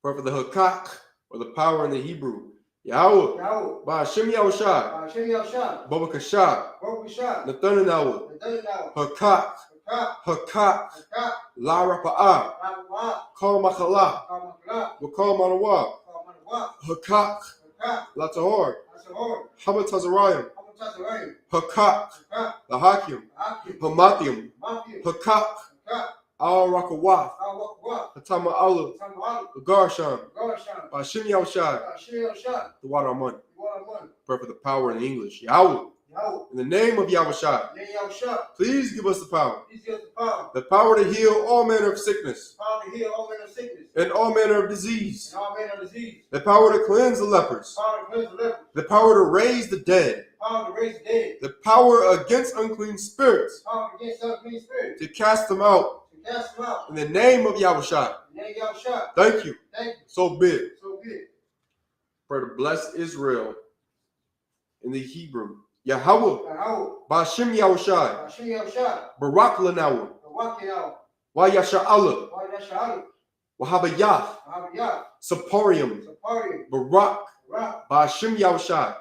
[SPEAKER 1] Pray for the Hakak, or the power in the Hebrew. Yahweh,
[SPEAKER 2] Yahweh.
[SPEAKER 1] Ba'ashem Yahushai,
[SPEAKER 2] Shem Yahshua.
[SPEAKER 1] Babakashah,
[SPEAKER 2] Baruch Shah.
[SPEAKER 1] Nathanawa,
[SPEAKER 2] Nathanawa.
[SPEAKER 1] Hakak,
[SPEAKER 2] Hakak.
[SPEAKER 1] Hakak,
[SPEAKER 2] Hakak.
[SPEAKER 1] La Rapa'ah,
[SPEAKER 2] Rabuah.
[SPEAKER 1] Kal Machala,
[SPEAKER 2] Kamakla.
[SPEAKER 1] Wakal Manawa,
[SPEAKER 2] Kamanwa.
[SPEAKER 1] Hakak,
[SPEAKER 2] Hakak.
[SPEAKER 1] La Tahor,
[SPEAKER 2] Asahor.
[SPEAKER 1] Hamat Tazarayim,
[SPEAKER 2] Hamatazaray.
[SPEAKER 1] Hakak,
[SPEAKER 2] Hakak.
[SPEAKER 1] La Hakim,
[SPEAKER 2] Hakim.
[SPEAKER 1] Hamathium,
[SPEAKER 2] Matthew.
[SPEAKER 1] Hakak,
[SPEAKER 2] Hakak.
[SPEAKER 1] Al Rakawath,
[SPEAKER 2] Awakwa.
[SPEAKER 1] Hatama Allah,
[SPEAKER 2] Samuel.
[SPEAKER 1] Garshan,
[SPEAKER 2] Goshan.
[SPEAKER 1] Ba'ashem Yahushai,
[SPEAKER 2] Shem Yahshua.
[SPEAKER 1] the water Aman.
[SPEAKER 2] One.
[SPEAKER 1] Pray for the power in English. Yahweh,
[SPEAKER 2] Yahweh.
[SPEAKER 1] in the name of Yahushai,
[SPEAKER 2] Name Yahshua.
[SPEAKER 1] please give us the power.
[SPEAKER 2] He's got the power.
[SPEAKER 1] The power to heal all manner of sickness
[SPEAKER 2] Power to heal all manner of sickness.
[SPEAKER 1] and all manner of disease.
[SPEAKER 2] And all manner of disease.
[SPEAKER 1] The power to cleanse the lepers.
[SPEAKER 2] Power to cleanse the leper.
[SPEAKER 1] The power to raise the dead.
[SPEAKER 2] Power to raise the dead.
[SPEAKER 1] The power against unclean spirits.
[SPEAKER 2] Power against unclean spirits.
[SPEAKER 1] To cast them out
[SPEAKER 2] To cast them out.
[SPEAKER 1] in the name of Yahushua.
[SPEAKER 2] Name Yahshua.
[SPEAKER 1] Thank you.
[SPEAKER 2] Thank you.
[SPEAKER 1] So be it.
[SPEAKER 2] So be it.
[SPEAKER 1] Pray to bless Israel in the Hebrew. Yahweh,
[SPEAKER 2] Yahweh.
[SPEAKER 1] Ba'ashem Yahushai,
[SPEAKER 2] Shem Yahshua.
[SPEAKER 1] Barak Lanawa,
[SPEAKER 2] Walking out.
[SPEAKER 1] Wa Yasha'Allah,
[SPEAKER 2] Why Yahshua?
[SPEAKER 1] Wahabayah,
[SPEAKER 2] Mahaviyah.
[SPEAKER 1] Saparium,
[SPEAKER 2] Sapari.
[SPEAKER 1] Barak,
[SPEAKER 2] Rock.
[SPEAKER 1] Ba'ashem Yahushai,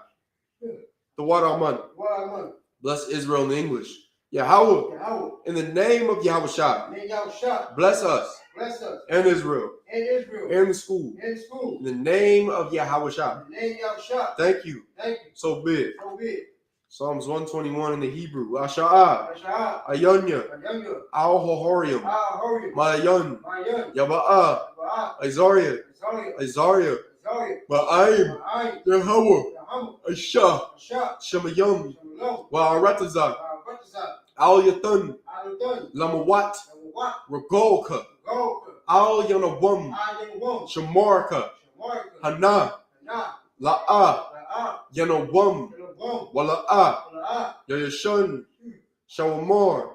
[SPEAKER 1] the water Aman.
[SPEAKER 2] Waman.
[SPEAKER 1] Bless Israel in English. Yahweh,
[SPEAKER 2] Yahweh.
[SPEAKER 1] in the name of Yahushua,
[SPEAKER 2] Name Yahshua.
[SPEAKER 1] bless us
[SPEAKER 2] Bless us.
[SPEAKER 1] and Israel
[SPEAKER 2] And Israel.
[SPEAKER 1] and the school.
[SPEAKER 2] In school.
[SPEAKER 1] In the name of Yahushua.
[SPEAKER 2] Name Yahshua.
[SPEAKER 1] Thank you.
[SPEAKER 2] Thank you.
[SPEAKER 1] So be it.
[SPEAKER 2] So be it.
[SPEAKER 1] Psalms 121 in the Hebrew. Asha'ah,
[SPEAKER 2] Yahshua.
[SPEAKER 1] Ayanya,
[SPEAKER 2] Ayanya.
[SPEAKER 1] Al Horium,
[SPEAKER 2] Horium.
[SPEAKER 1] Mayan,
[SPEAKER 2] Mayan.
[SPEAKER 1] Yaba'ah,
[SPEAKER 2] Ba'a.
[SPEAKER 1] Isaiah,
[SPEAKER 2] Isaiah.
[SPEAKER 1] Isaiah,
[SPEAKER 2] Isaiah.
[SPEAKER 1] Ba'ayim,
[SPEAKER 2] Ba'ai.
[SPEAKER 1] Yahweh,
[SPEAKER 2] Yaham.
[SPEAKER 1] Aisha,
[SPEAKER 2] Shah.
[SPEAKER 1] Shemayam,
[SPEAKER 2] Shalom.
[SPEAKER 1] Wa'aratazah,
[SPEAKER 2] Baptizah.
[SPEAKER 1] Al Yatan,
[SPEAKER 2] Aludun.
[SPEAKER 1] Lamawat,
[SPEAKER 2] What?
[SPEAKER 1] Ragolka,
[SPEAKER 2] Go.
[SPEAKER 1] Al Yanawam,
[SPEAKER 2] I am one.
[SPEAKER 1] Shamarka,
[SPEAKER 2] Shamarka.
[SPEAKER 1] Hana,
[SPEAKER 2] Na.
[SPEAKER 1] La'ah,
[SPEAKER 2] La'a.
[SPEAKER 1] Yanawam,
[SPEAKER 2] Shalom.
[SPEAKER 1] Wala'ah,
[SPEAKER 2] La'a.
[SPEAKER 1] Yayashun, Shawamar,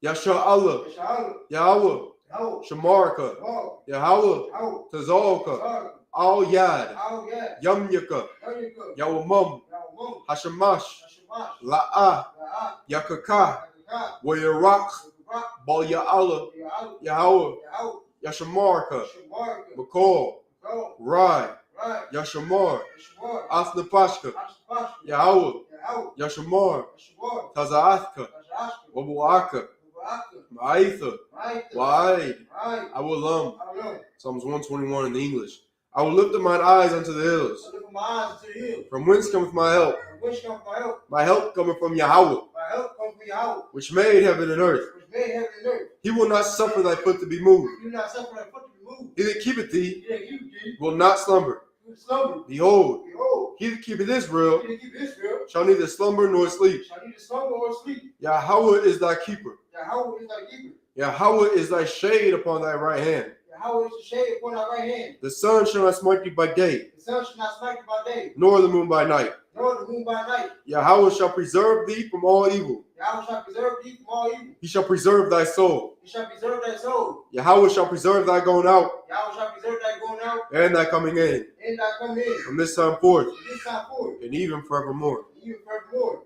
[SPEAKER 1] Yasha'Allah,
[SPEAKER 2] Yahshua.
[SPEAKER 1] Yahweh,
[SPEAKER 2] Yahweh.
[SPEAKER 1] Shamarka,
[SPEAKER 2] Yahweh.
[SPEAKER 1] Yahweh,
[SPEAKER 2] Yahweh.
[SPEAKER 1] Tazalka,
[SPEAKER 2] Yahweh.
[SPEAKER 1] Al Yad,
[SPEAKER 2] Yahweh. Yeah.
[SPEAKER 1] Yamyaka,
[SPEAKER 2] Yahweh.
[SPEAKER 1] Yawamam,
[SPEAKER 2] Yahweh.
[SPEAKER 1] Hashamash,
[SPEAKER 2] Yahshua.
[SPEAKER 1] La'ah,
[SPEAKER 2] La'a.
[SPEAKER 1] Yakaka,
[SPEAKER 2] Yahshua.
[SPEAKER 1] Wayarak,
[SPEAKER 2] Rock.
[SPEAKER 1] Bal Ya'Allah,
[SPEAKER 2] Yahweh.
[SPEAKER 1] Yahweh,
[SPEAKER 2] Yahweh.
[SPEAKER 1] Yashamarka,
[SPEAKER 2] Shamarka.
[SPEAKER 1] McCall,
[SPEAKER 2] Go.
[SPEAKER 1] Rai,
[SPEAKER 2] Right.
[SPEAKER 1] Yashamar,
[SPEAKER 2] Yahshua.
[SPEAKER 1] Asnapashka,
[SPEAKER 2] Ashpash.
[SPEAKER 1] Yahweh,
[SPEAKER 2] Yahweh.
[SPEAKER 1] Yashamar,
[SPEAKER 2] Yahshua.
[SPEAKER 1] Tazaathka,
[SPEAKER 2] Yahshua.
[SPEAKER 1] Wabuaka,
[SPEAKER 2] Baraka.
[SPEAKER 1] Ma'aitha,
[SPEAKER 2] Right.
[SPEAKER 1] Wa'aid,
[SPEAKER 2] Right.
[SPEAKER 1] Awalam.
[SPEAKER 2] Hallelujah.
[SPEAKER 1] Psalms 121 in the English. I will lift up mine eyes unto the hills.
[SPEAKER 2] I lift my eyes to the hill.
[SPEAKER 1] From whence cometh my help?
[SPEAKER 2] From which comes my help?
[SPEAKER 1] My help cometh from Yahweh,
[SPEAKER 2] My help comes from Yahweh,
[SPEAKER 1] which made heaven and earth.
[SPEAKER 2] which made heaven and earth.
[SPEAKER 1] He will not suffer thy foot to be moved.
[SPEAKER 2] You do not suffer thy foot to be moved.
[SPEAKER 1] He that keepeth thee
[SPEAKER 2] Yeah, you did.
[SPEAKER 1] will not slumber.
[SPEAKER 2] You slumber.
[SPEAKER 1] Behold,
[SPEAKER 2] Behold,
[SPEAKER 1] he that keepeth Israel
[SPEAKER 2] he that keep Israel
[SPEAKER 1] shall neither slumber nor sleep.
[SPEAKER 2] shall neither slumber or sleep.
[SPEAKER 1] Yahweh is thy keeper.
[SPEAKER 2] Yahweh is thy keeper.
[SPEAKER 1] Yahweh is thy shade upon thy right hand.
[SPEAKER 2] Yahweh is the shade upon thy right hand.
[SPEAKER 1] The sun shall not smite thee by day,
[SPEAKER 2] The sun shall not smite thee by day,
[SPEAKER 1] nor the moon by night.
[SPEAKER 2] nor the moon by night.
[SPEAKER 1] Yahweh shall preserve thee from all evil.
[SPEAKER 2] Yahweh shall preserve thee from all evil.
[SPEAKER 1] He shall preserve thy soul.
[SPEAKER 2] He shall preserve thy soul.
[SPEAKER 1] Yahweh shall preserve thy going out
[SPEAKER 2] Yahweh shall preserve thy going out
[SPEAKER 1] and thy coming in
[SPEAKER 2] and thy coming in.
[SPEAKER 1] from this time forth
[SPEAKER 2] From this time forward,
[SPEAKER 1] and even forevermore.
[SPEAKER 2] even forevermore.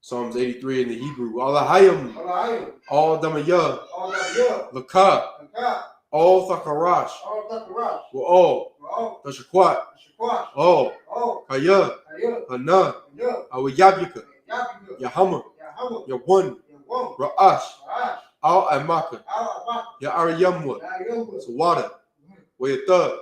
[SPEAKER 1] Psalms 83 in the Hebrew. Alahayim,
[SPEAKER 2] Allahayim,
[SPEAKER 1] all Damayah,
[SPEAKER 2] all thy yah,
[SPEAKER 1] Lakah,
[SPEAKER 2] and God,
[SPEAKER 1] all Thakarash,
[SPEAKER 2] all thy karash,
[SPEAKER 1] all
[SPEAKER 2] all
[SPEAKER 1] Tashakwat,
[SPEAKER 2] shakwash,
[SPEAKER 1] all
[SPEAKER 2] all
[SPEAKER 1] Kaya,
[SPEAKER 2] ayah,
[SPEAKER 1] Hana,
[SPEAKER 2] and yah,
[SPEAKER 1] Awayabyaka,
[SPEAKER 2] yabika,
[SPEAKER 1] Yahama,
[SPEAKER 2] yahama,
[SPEAKER 1] Yawan,
[SPEAKER 2] yawam,
[SPEAKER 1] Ra'ash,
[SPEAKER 2] arash,
[SPEAKER 1] Al Amaka,
[SPEAKER 2] arabak,
[SPEAKER 1] Ya'ariyamwa,
[SPEAKER 2] yayamwa,
[SPEAKER 1] Sawada, Wayatha,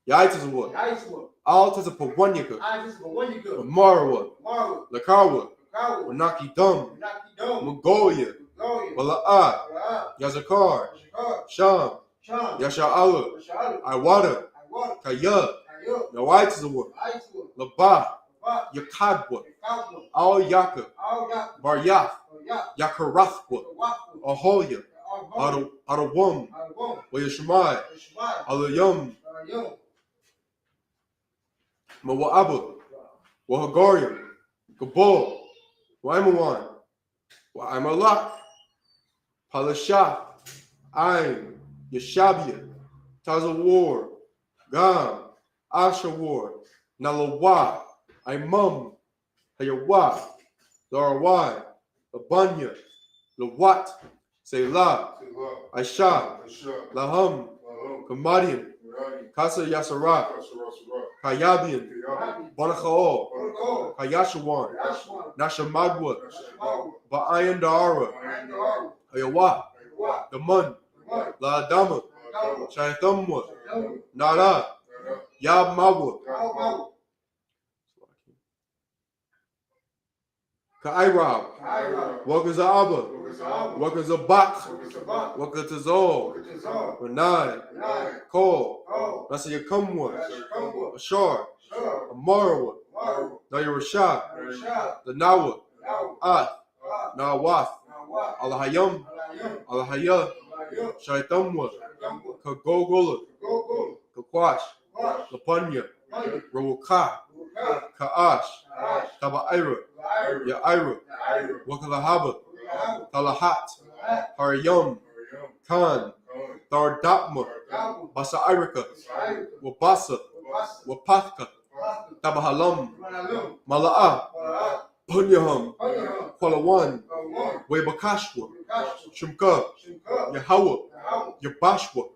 [SPEAKER 1] Yaitazwa,
[SPEAKER 2] ISUPK
[SPEAKER 1] Altazapawanyaka,
[SPEAKER 2] Indianapolis,
[SPEAKER 1] Marwa,
[SPEAKER 2] Marwa,
[SPEAKER 1] Lakawa,
[SPEAKER 2] Kawa,
[SPEAKER 1] Wanaki Dum,
[SPEAKER 2] Naki Dome,
[SPEAKER 1] Mongolia,
[SPEAKER 2] Goya,
[SPEAKER 1] Wala'at,
[SPEAKER 2] Wala'a,
[SPEAKER 1] Yazakar,
[SPEAKER 2] Shakar,
[SPEAKER 1] Sham,
[SPEAKER 2] Sham,
[SPEAKER 1] Yasha'ala,
[SPEAKER 2] Masha'ala,
[SPEAKER 1] Iwata,
[SPEAKER 2] Iwata,
[SPEAKER 1] Kayub,
[SPEAKER 2] Kayub,
[SPEAKER 1] Yawaitazwa,
[SPEAKER 2] ISUPK,
[SPEAKER 1] Labah,
[SPEAKER 2] Ba,
[SPEAKER 1] Yakadwa,
[SPEAKER 2] Kawa,
[SPEAKER 1] Al Yaka,
[SPEAKER 2] Al Yak,
[SPEAKER 1] Baryaf,
[SPEAKER 2] Yak,
[SPEAKER 1] Yakarathwa,
[SPEAKER 2] Wafu,
[SPEAKER 1] Ahoya,
[SPEAKER 2] Al
[SPEAKER 1] Adawum,
[SPEAKER 2] Al
[SPEAKER 1] Wayashmai,
[SPEAKER 2] Shmai,
[SPEAKER 1] Alayum,
[SPEAKER 2] Yom,
[SPEAKER 1] Mawa'aba, Wahagarium, Gabal, Waimawan, Waimalak, Palashah, Ain, Yashabia, Tazawar, Gam, Ashawar, Nalawa, Imam, Hayawa, Darawai, Labanya, Lawat, Selah, Aisha, Laham, Kamadian, Kasa Yasarat, Kayabian, Banachao,
[SPEAKER 2] Protocol,
[SPEAKER 1] Kayashawan,
[SPEAKER 2] Yashwan,
[SPEAKER 1] Nashamadwa,
[SPEAKER 2] Mawa,
[SPEAKER 1] Ba'ayan Dara,
[SPEAKER 2] Ayandar,
[SPEAKER 1] Hayawa,
[SPEAKER 2] Wa,
[SPEAKER 1] Daman,
[SPEAKER 2] Wa,
[SPEAKER 1] La Dama,
[SPEAKER 2] Kawa,
[SPEAKER 1] Shaithamwa,
[SPEAKER 2] Dome,
[SPEAKER 1] Nara, Yab Mawa,
[SPEAKER 2] Mawa,
[SPEAKER 1] Ka'irab,
[SPEAKER 2] Kaira,
[SPEAKER 1] Wakazaba,
[SPEAKER 2] Wakazaba,
[SPEAKER 1] Wakazabak,
[SPEAKER 2] Wakazaba,
[SPEAKER 1] Wakatazal,
[SPEAKER 2] Wakazar,
[SPEAKER 1] Renai,
[SPEAKER 2] Nai,
[SPEAKER 1] Ko,
[SPEAKER 2] Ko,
[SPEAKER 1] Nasayakamwa,
[SPEAKER 2] Yashkamwa,
[SPEAKER 1] Ashar,
[SPEAKER 2] Shur,
[SPEAKER 1] Amarwa,
[SPEAKER 2] Maru,
[SPEAKER 1] Nayarashah,
[SPEAKER 2] Rashad,
[SPEAKER 1] the Nawa,
[SPEAKER 2] Naw,
[SPEAKER 1] Ath,
[SPEAKER 2] Wa,
[SPEAKER 1] Nawath,
[SPEAKER 2] Nawa,
[SPEAKER 1] Alahayam,
[SPEAKER 2] Alayum,
[SPEAKER 1] Alahaya,
[SPEAKER 2] Alayum,
[SPEAKER 1] Shaitamwa,
[SPEAKER 2] Shamwa,
[SPEAKER 1] Kagogola,
[SPEAKER 2] Gogo,
[SPEAKER 1] Kakwash,
[SPEAKER 2] Wash,
[SPEAKER 1] Lapanya,
[SPEAKER 2] Maya,
[SPEAKER 1] Rawaka,
[SPEAKER 2] Ruka,
[SPEAKER 1] Ka'ash,
[SPEAKER 2] Ash,
[SPEAKER 1] Tabaira,
[SPEAKER 2] Laira,
[SPEAKER 1] Ya'ira,
[SPEAKER 2] Laira,
[SPEAKER 1] Wakalahaba,
[SPEAKER 2] Ruka,
[SPEAKER 1] Talahat,
[SPEAKER 2] Lahat,
[SPEAKER 1] Harayam, Khan, Thardapma,
[SPEAKER 2] Gabu,
[SPEAKER 1] Basairika,
[SPEAKER 2] Laira,
[SPEAKER 1] Wabasa,
[SPEAKER 2] Wabasa,
[SPEAKER 1] Wapathka,
[SPEAKER 2] Wabasa,
[SPEAKER 1] Tabahalam,
[SPEAKER 2] Manalum,
[SPEAKER 1] Mala'a,
[SPEAKER 2] Wala'a,
[SPEAKER 1] Punyaham,
[SPEAKER 2] Panyaham,
[SPEAKER 1] Kwalawan,
[SPEAKER 2] Kawan,
[SPEAKER 1] Webakashwa,
[SPEAKER 2] Rukashtu,
[SPEAKER 1] Shumka,
[SPEAKER 2] Shimka,
[SPEAKER 1] Yahawa,
[SPEAKER 2] Yahau,
[SPEAKER 1] Yabashwa,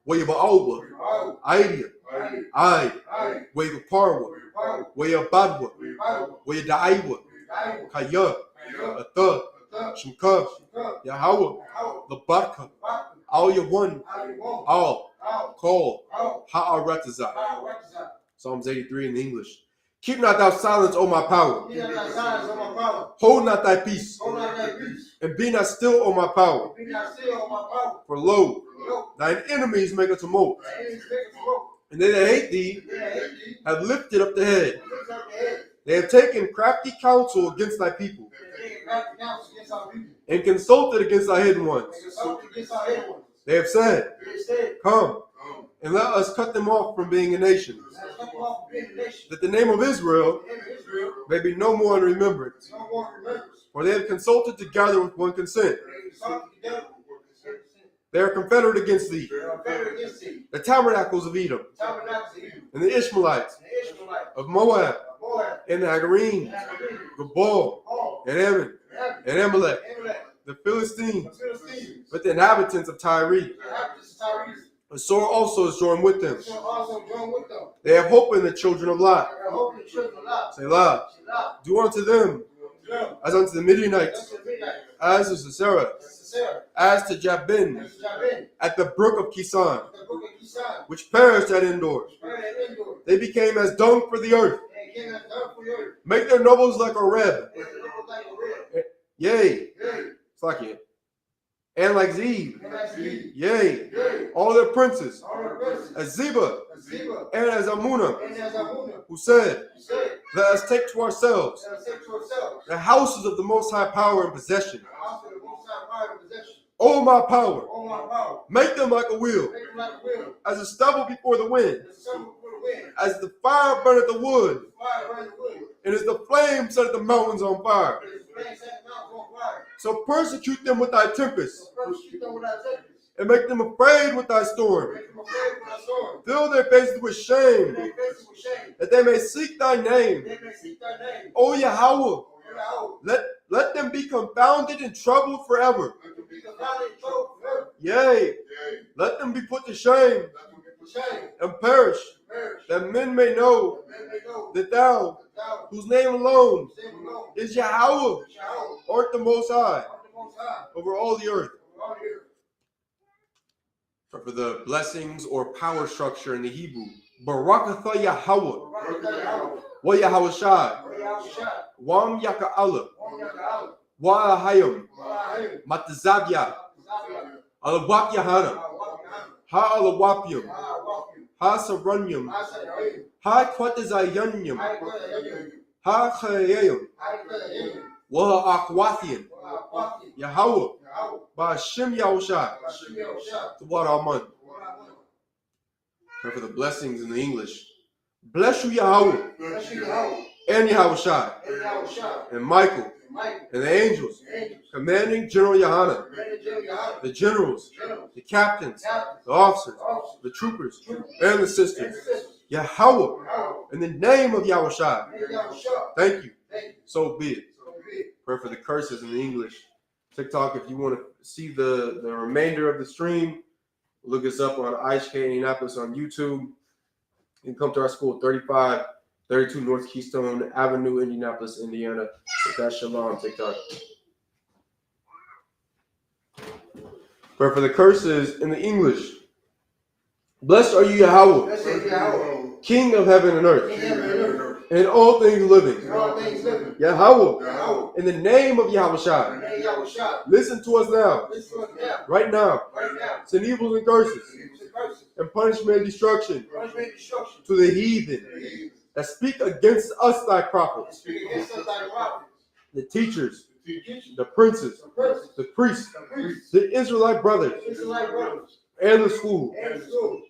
[SPEAKER 1] Wayaba'alwa,
[SPEAKER 2] Yahau,
[SPEAKER 1] Aidia,
[SPEAKER 2] Ai,
[SPEAKER 1] Ai,
[SPEAKER 2] Ai,
[SPEAKER 1] Wayaparwa,
[SPEAKER 2] Pau,
[SPEAKER 1] Wayabadwa,
[SPEAKER 2] Pau,
[SPEAKER 1] Wayadaiwa,
[SPEAKER 2] Daiwa,
[SPEAKER 1] Kaya,
[SPEAKER 2] Kaya,
[SPEAKER 1] Atha,
[SPEAKER 2] Ata,
[SPEAKER 1] Shumka,
[SPEAKER 2] Shimka,
[SPEAKER 1] Yahawa,
[SPEAKER 2] Yahau,
[SPEAKER 1] Labaka,
[SPEAKER 2] Baka,
[SPEAKER 1] Al Yawan,
[SPEAKER 2] Aliwon,
[SPEAKER 1] Al,
[SPEAKER 2] Al,
[SPEAKER 1] Call,
[SPEAKER 2] Al,
[SPEAKER 1] Ha'aratazah.
[SPEAKER 2] Al, Rakza,
[SPEAKER 1] Psalms 83 in English. Keep not thou silence, O my power.
[SPEAKER 2] Be not thy silence, O my power,
[SPEAKER 1] Hold not thy peace,
[SPEAKER 2] hold not thy peace,
[SPEAKER 1] and be not still, O my power.
[SPEAKER 2] be not still, O my power,
[SPEAKER 1] For lo,
[SPEAKER 2] Lo,
[SPEAKER 1] thine enemies make a tumult,
[SPEAKER 2] thy enemies make a smoke,
[SPEAKER 1] and they that hate thee
[SPEAKER 2] they that hate thee,
[SPEAKER 1] have lifted up the head.
[SPEAKER 2] lift up the head,
[SPEAKER 1] They have taken crafty counsel against thy people,
[SPEAKER 2] they take back the counsel against our people,
[SPEAKER 1] and consulted against thy hidden ones.
[SPEAKER 2] they consult against our hidden ones.
[SPEAKER 1] They have said,
[SPEAKER 2] They said,
[SPEAKER 1] Come, and let us cut them off from being a nation,
[SPEAKER 2] let us cut them off from being a nation.
[SPEAKER 1] that the name of Israel
[SPEAKER 2] The name of Israel,
[SPEAKER 1] may be no more in remembrance.
[SPEAKER 2] no more remembers.
[SPEAKER 1] For they have consulted together with one consent.
[SPEAKER 2] They consulted together.
[SPEAKER 1] They are confederate against thee,
[SPEAKER 2] They are better against thee.
[SPEAKER 1] the tabernacles of Edom,
[SPEAKER 2] Tabernacles of Edom,
[SPEAKER 1] and the Ishmaelites,
[SPEAKER 2] and the Ishmaelites,
[SPEAKER 1] of Moab,
[SPEAKER 2] Moab,
[SPEAKER 1] and the Hagarenes,
[SPEAKER 2] and Hagarenes,
[SPEAKER 1] Gabal,
[SPEAKER 2] Hall,
[SPEAKER 1] and Ammon,
[SPEAKER 2] Ammon,
[SPEAKER 1] and Amalek,
[SPEAKER 2] Amalek,
[SPEAKER 1] the
[SPEAKER 2] the
[SPEAKER 1] Philistines,
[SPEAKER 2] Philistines,
[SPEAKER 1] with the inhabitants of Tyre.
[SPEAKER 2] the inhabitants of Tyre.
[SPEAKER 1] A sword also is joined with them.
[SPEAKER 2] Shall also join with them.
[SPEAKER 1] They have hope in the children of Lot.
[SPEAKER 2] They are hoping the children of Lot.
[SPEAKER 1] Selah.
[SPEAKER 2] Selah.
[SPEAKER 1] Do unto them
[SPEAKER 2] To them,
[SPEAKER 1] as unto the Midianites,
[SPEAKER 2] unto the midnight,
[SPEAKER 1] as to Sisera,
[SPEAKER 2] as to Sarah,
[SPEAKER 1] as to Jabin,
[SPEAKER 2] as to Jabin,
[SPEAKER 1] at the brook of Kisan,
[SPEAKER 2] the book of Kisan,
[SPEAKER 1] which perished at Endor.
[SPEAKER 2] spread at Endor.
[SPEAKER 1] They became as dung for the earth.
[SPEAKER 2] They came as done for the earth.
[SPEAKER 1] Make their nobles like a reb.
[SPEAKER 2] They look like a red.
[SPEAKER 1] Yea,
[SPEAKER 2] Yea,
[SPEAKER 1] it's like it. And like Zeb.
[SPEAKER 2] and as Eve.
[SPEAKER 1] Yea,
[SPEAKER 2] Yea,
[SPEAKER 1] all their princes,
[SPEAKER 2] all the princes,
[SPEAKER 1] as Zeba,
[SPEAKER 2] as Ziba,
[SPEAKER 1] and as Amunah,
[SPEAKER 2] and as Amunah,
[SPEAKER 1] who said,
[SPEAKER 2] who said,
[SPEAKER 1] Let us take to ourselves
[SPEAKER 2] let us take to ourselves
[SPEAKER 1] the houses of the Most High power and possession.
[SPEAKER 2] the house of the Most High power and possession.
[SPEAKER 1] O my power,
[SPEAKER 2] All my power,
[SPEAKER 1] make them like a wheel,
[SPEAKER 2] make them like a wheel,
[SPEAKER 1] as a stubble before the wind,
[SPEAKER 2] as the sun before the wind,
[SPEAKER 1] as the fire burneth the wood,
[SPEAKER 2] fire burn the wood,
[SPEAKER 1] and as the flame set the mountains on fire.
[SPEAKER 2] as the flame set the mountains on fire.
[SPEAKER 1] So persecute them with thy tempests,
[SPEAKER 2] So persecute them without tempest,
[SPEAKER 1] and make them afraid with thy storm.
[SPEAKER 2] make them afraid with thy sword,
[SPEAKER 1] Fill their faces with
[SPEAKER 2] and
[SPEAKER 1] shame,
[SPEAKER 2] they face with shame,
[SPEAKER 1] that they may seek thy name.
[SPEAKER 2] they may seek thy name.
[SPEAKER 1] O Yahweh,
[SPEAKER 2] O Yahweh,
[SPEAKER 1] let them be confounded and troubled forever.
[SPEAKER 2] let them be confounded and troubled forever.
[SPEAKER 1] Yea, let them be put to shame
[SPEAKER 2] To shame,
[SPEAKER 1] and perish,
[SPEAKER 2] perish,
[SPEAKER 1] that men may know
[SPEAKER 2] that men may know
[SPEAKER 1] that thou,
[SPEAKER 2] that thou,
[SPEAKER 1] whose name alone
[SPEAKER 2] same alone,
[SPEAKER 1] is Yahweh,
[SPEAKER 2] Yahweh,
[SPEAKER 1] art the Most High
[SPEAKER 2] art the Most High,
[SPEAKER 1] over all the earth.
[SPEAKER 2] over all the earth.
[SPEAKER 1] For the blessings or power structure in the Hebrew, Barakatha Yahweh. Wa Yahweh Shai. Wam Yaka Allah. Wa Ahayim. Matazabya. Alawak Yahana. Ha Alawapium. Ha Saranyum. Ha Kwatazayanyum. Ha Chayayim. Wa Akwathian. Yahweh. Ba'ashim Yahushai. To what Aman. Pray for the blessings in the English. Bless you, Yahweh. And Yahushai. And Michael. And the angels. Commanding General Yahana. The generals. The captains. The officers. The troopers. And the sisters. Yahweh. In the name of Yahushai. Thank you. So be it. Pray for the curses in the English. TikTok, if you want to see the remainder of the stream, look us up on ISUPK Indianapolis on YouTube. You can come to our school, 3532 North Keystone Avenue, Indianapolis, Indiana. That's Shalom, TikTok. Pray for the curses in the English. Blessed are you, Yahweh, King of heaven and earth, and all things living. Yahweh, in the name of Yahushua, listen to us now, right now. Send evils and curses, and punishment and destruction to the heathen that speak against us, thy prophets, the teachers, the princes, the priests, the Israelite brothers, and the school.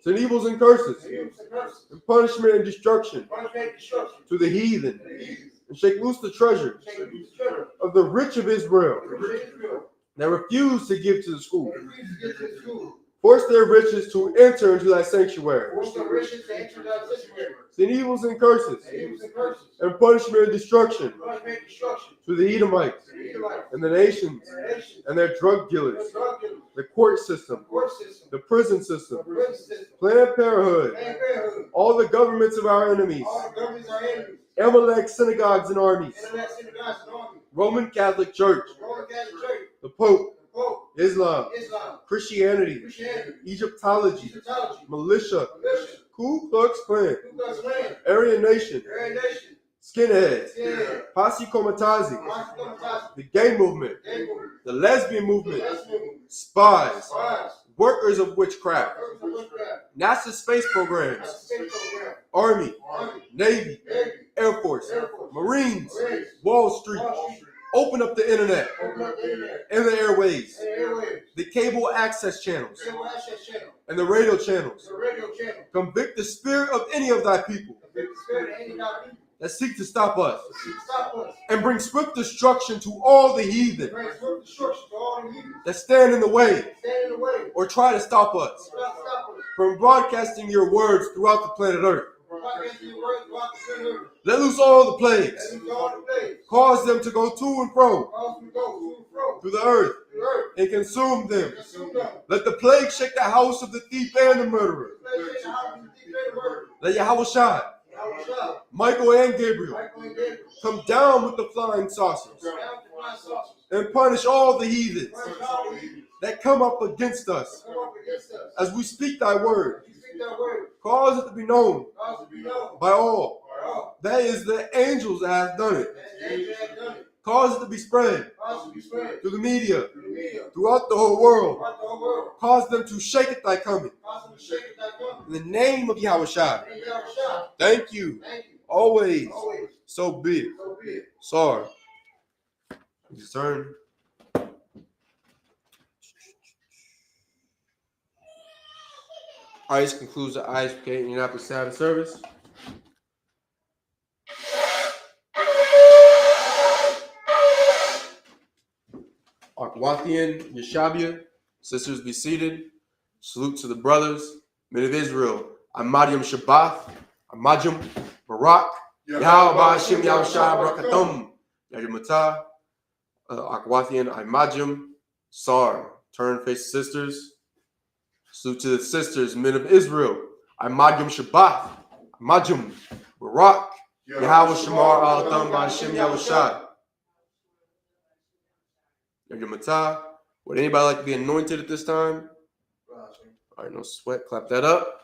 [SPEAKER 1] Send evils and curses, and punishment and destruction to the heathen, and shake loose the treasure of the rich of Israel that refuse to give to the school. Force their riches to enter into thy sanctuary. Send evils and curses, and punishment and destruction to the Edomites and the nations and their drug dealers, the court system, the prison system, Planned Parenthood, all the governments of our enemies, Amalek synagogues and armies, Roman Catholic Church, the Pope, Islam, Christianity, Egyptology, militia, Ku Klux Klan, Aryan Nation, skinheads, Posse Comitazi, the gay movement, the lesbian movement, spies, workers of witchcraft, NASA space programs, Army, Navy, Air Force, Marines, Wall Street. Open up the internet and the airways, the cable access channels, and the radio channels. Convict the spirit of any of thy people that seek to stop us, and bring swift destruction to all the heathen that stand in the way or try to stop us from broadcasting your words throughout the planet Earth. Let loose all the plagues. Cause them to go to and fro through the earth and consume them. Let the plague shake the house of the thief and the murderer. Let Yahushua, Michael and Gabriel come down with the flying saucers and punish all the heathens that come up against us as we speak thy word. Cause it to be known by all. That is the angels that have done it. Cause it to be spread through the media, throughout the whole world. Cause them to shake at thy coming. In the name of Yahushua. Thank you. Always. So be it. Sorry. His turn. All right, this concludes the ISUPK Indianapolis Sabbath service. Akwathian, Yeshabia, sisters be seated. Salute to the brothers, men of Israel. Amadiam Shabbath, Amajim, Barak, Yahweh Hashem Yahushua Barakatum, Yajimata, Akwathian, Imajim, Sar. Turn face sisters. Salute to the sisters, men of Israel. Imajim Shabbath, Amajim, Barak, Yahweh Shamar Alatam Hashem Yahushua. Yajimata. Would anybody like to be anointed at this time? All right, no sweat. Clap that up.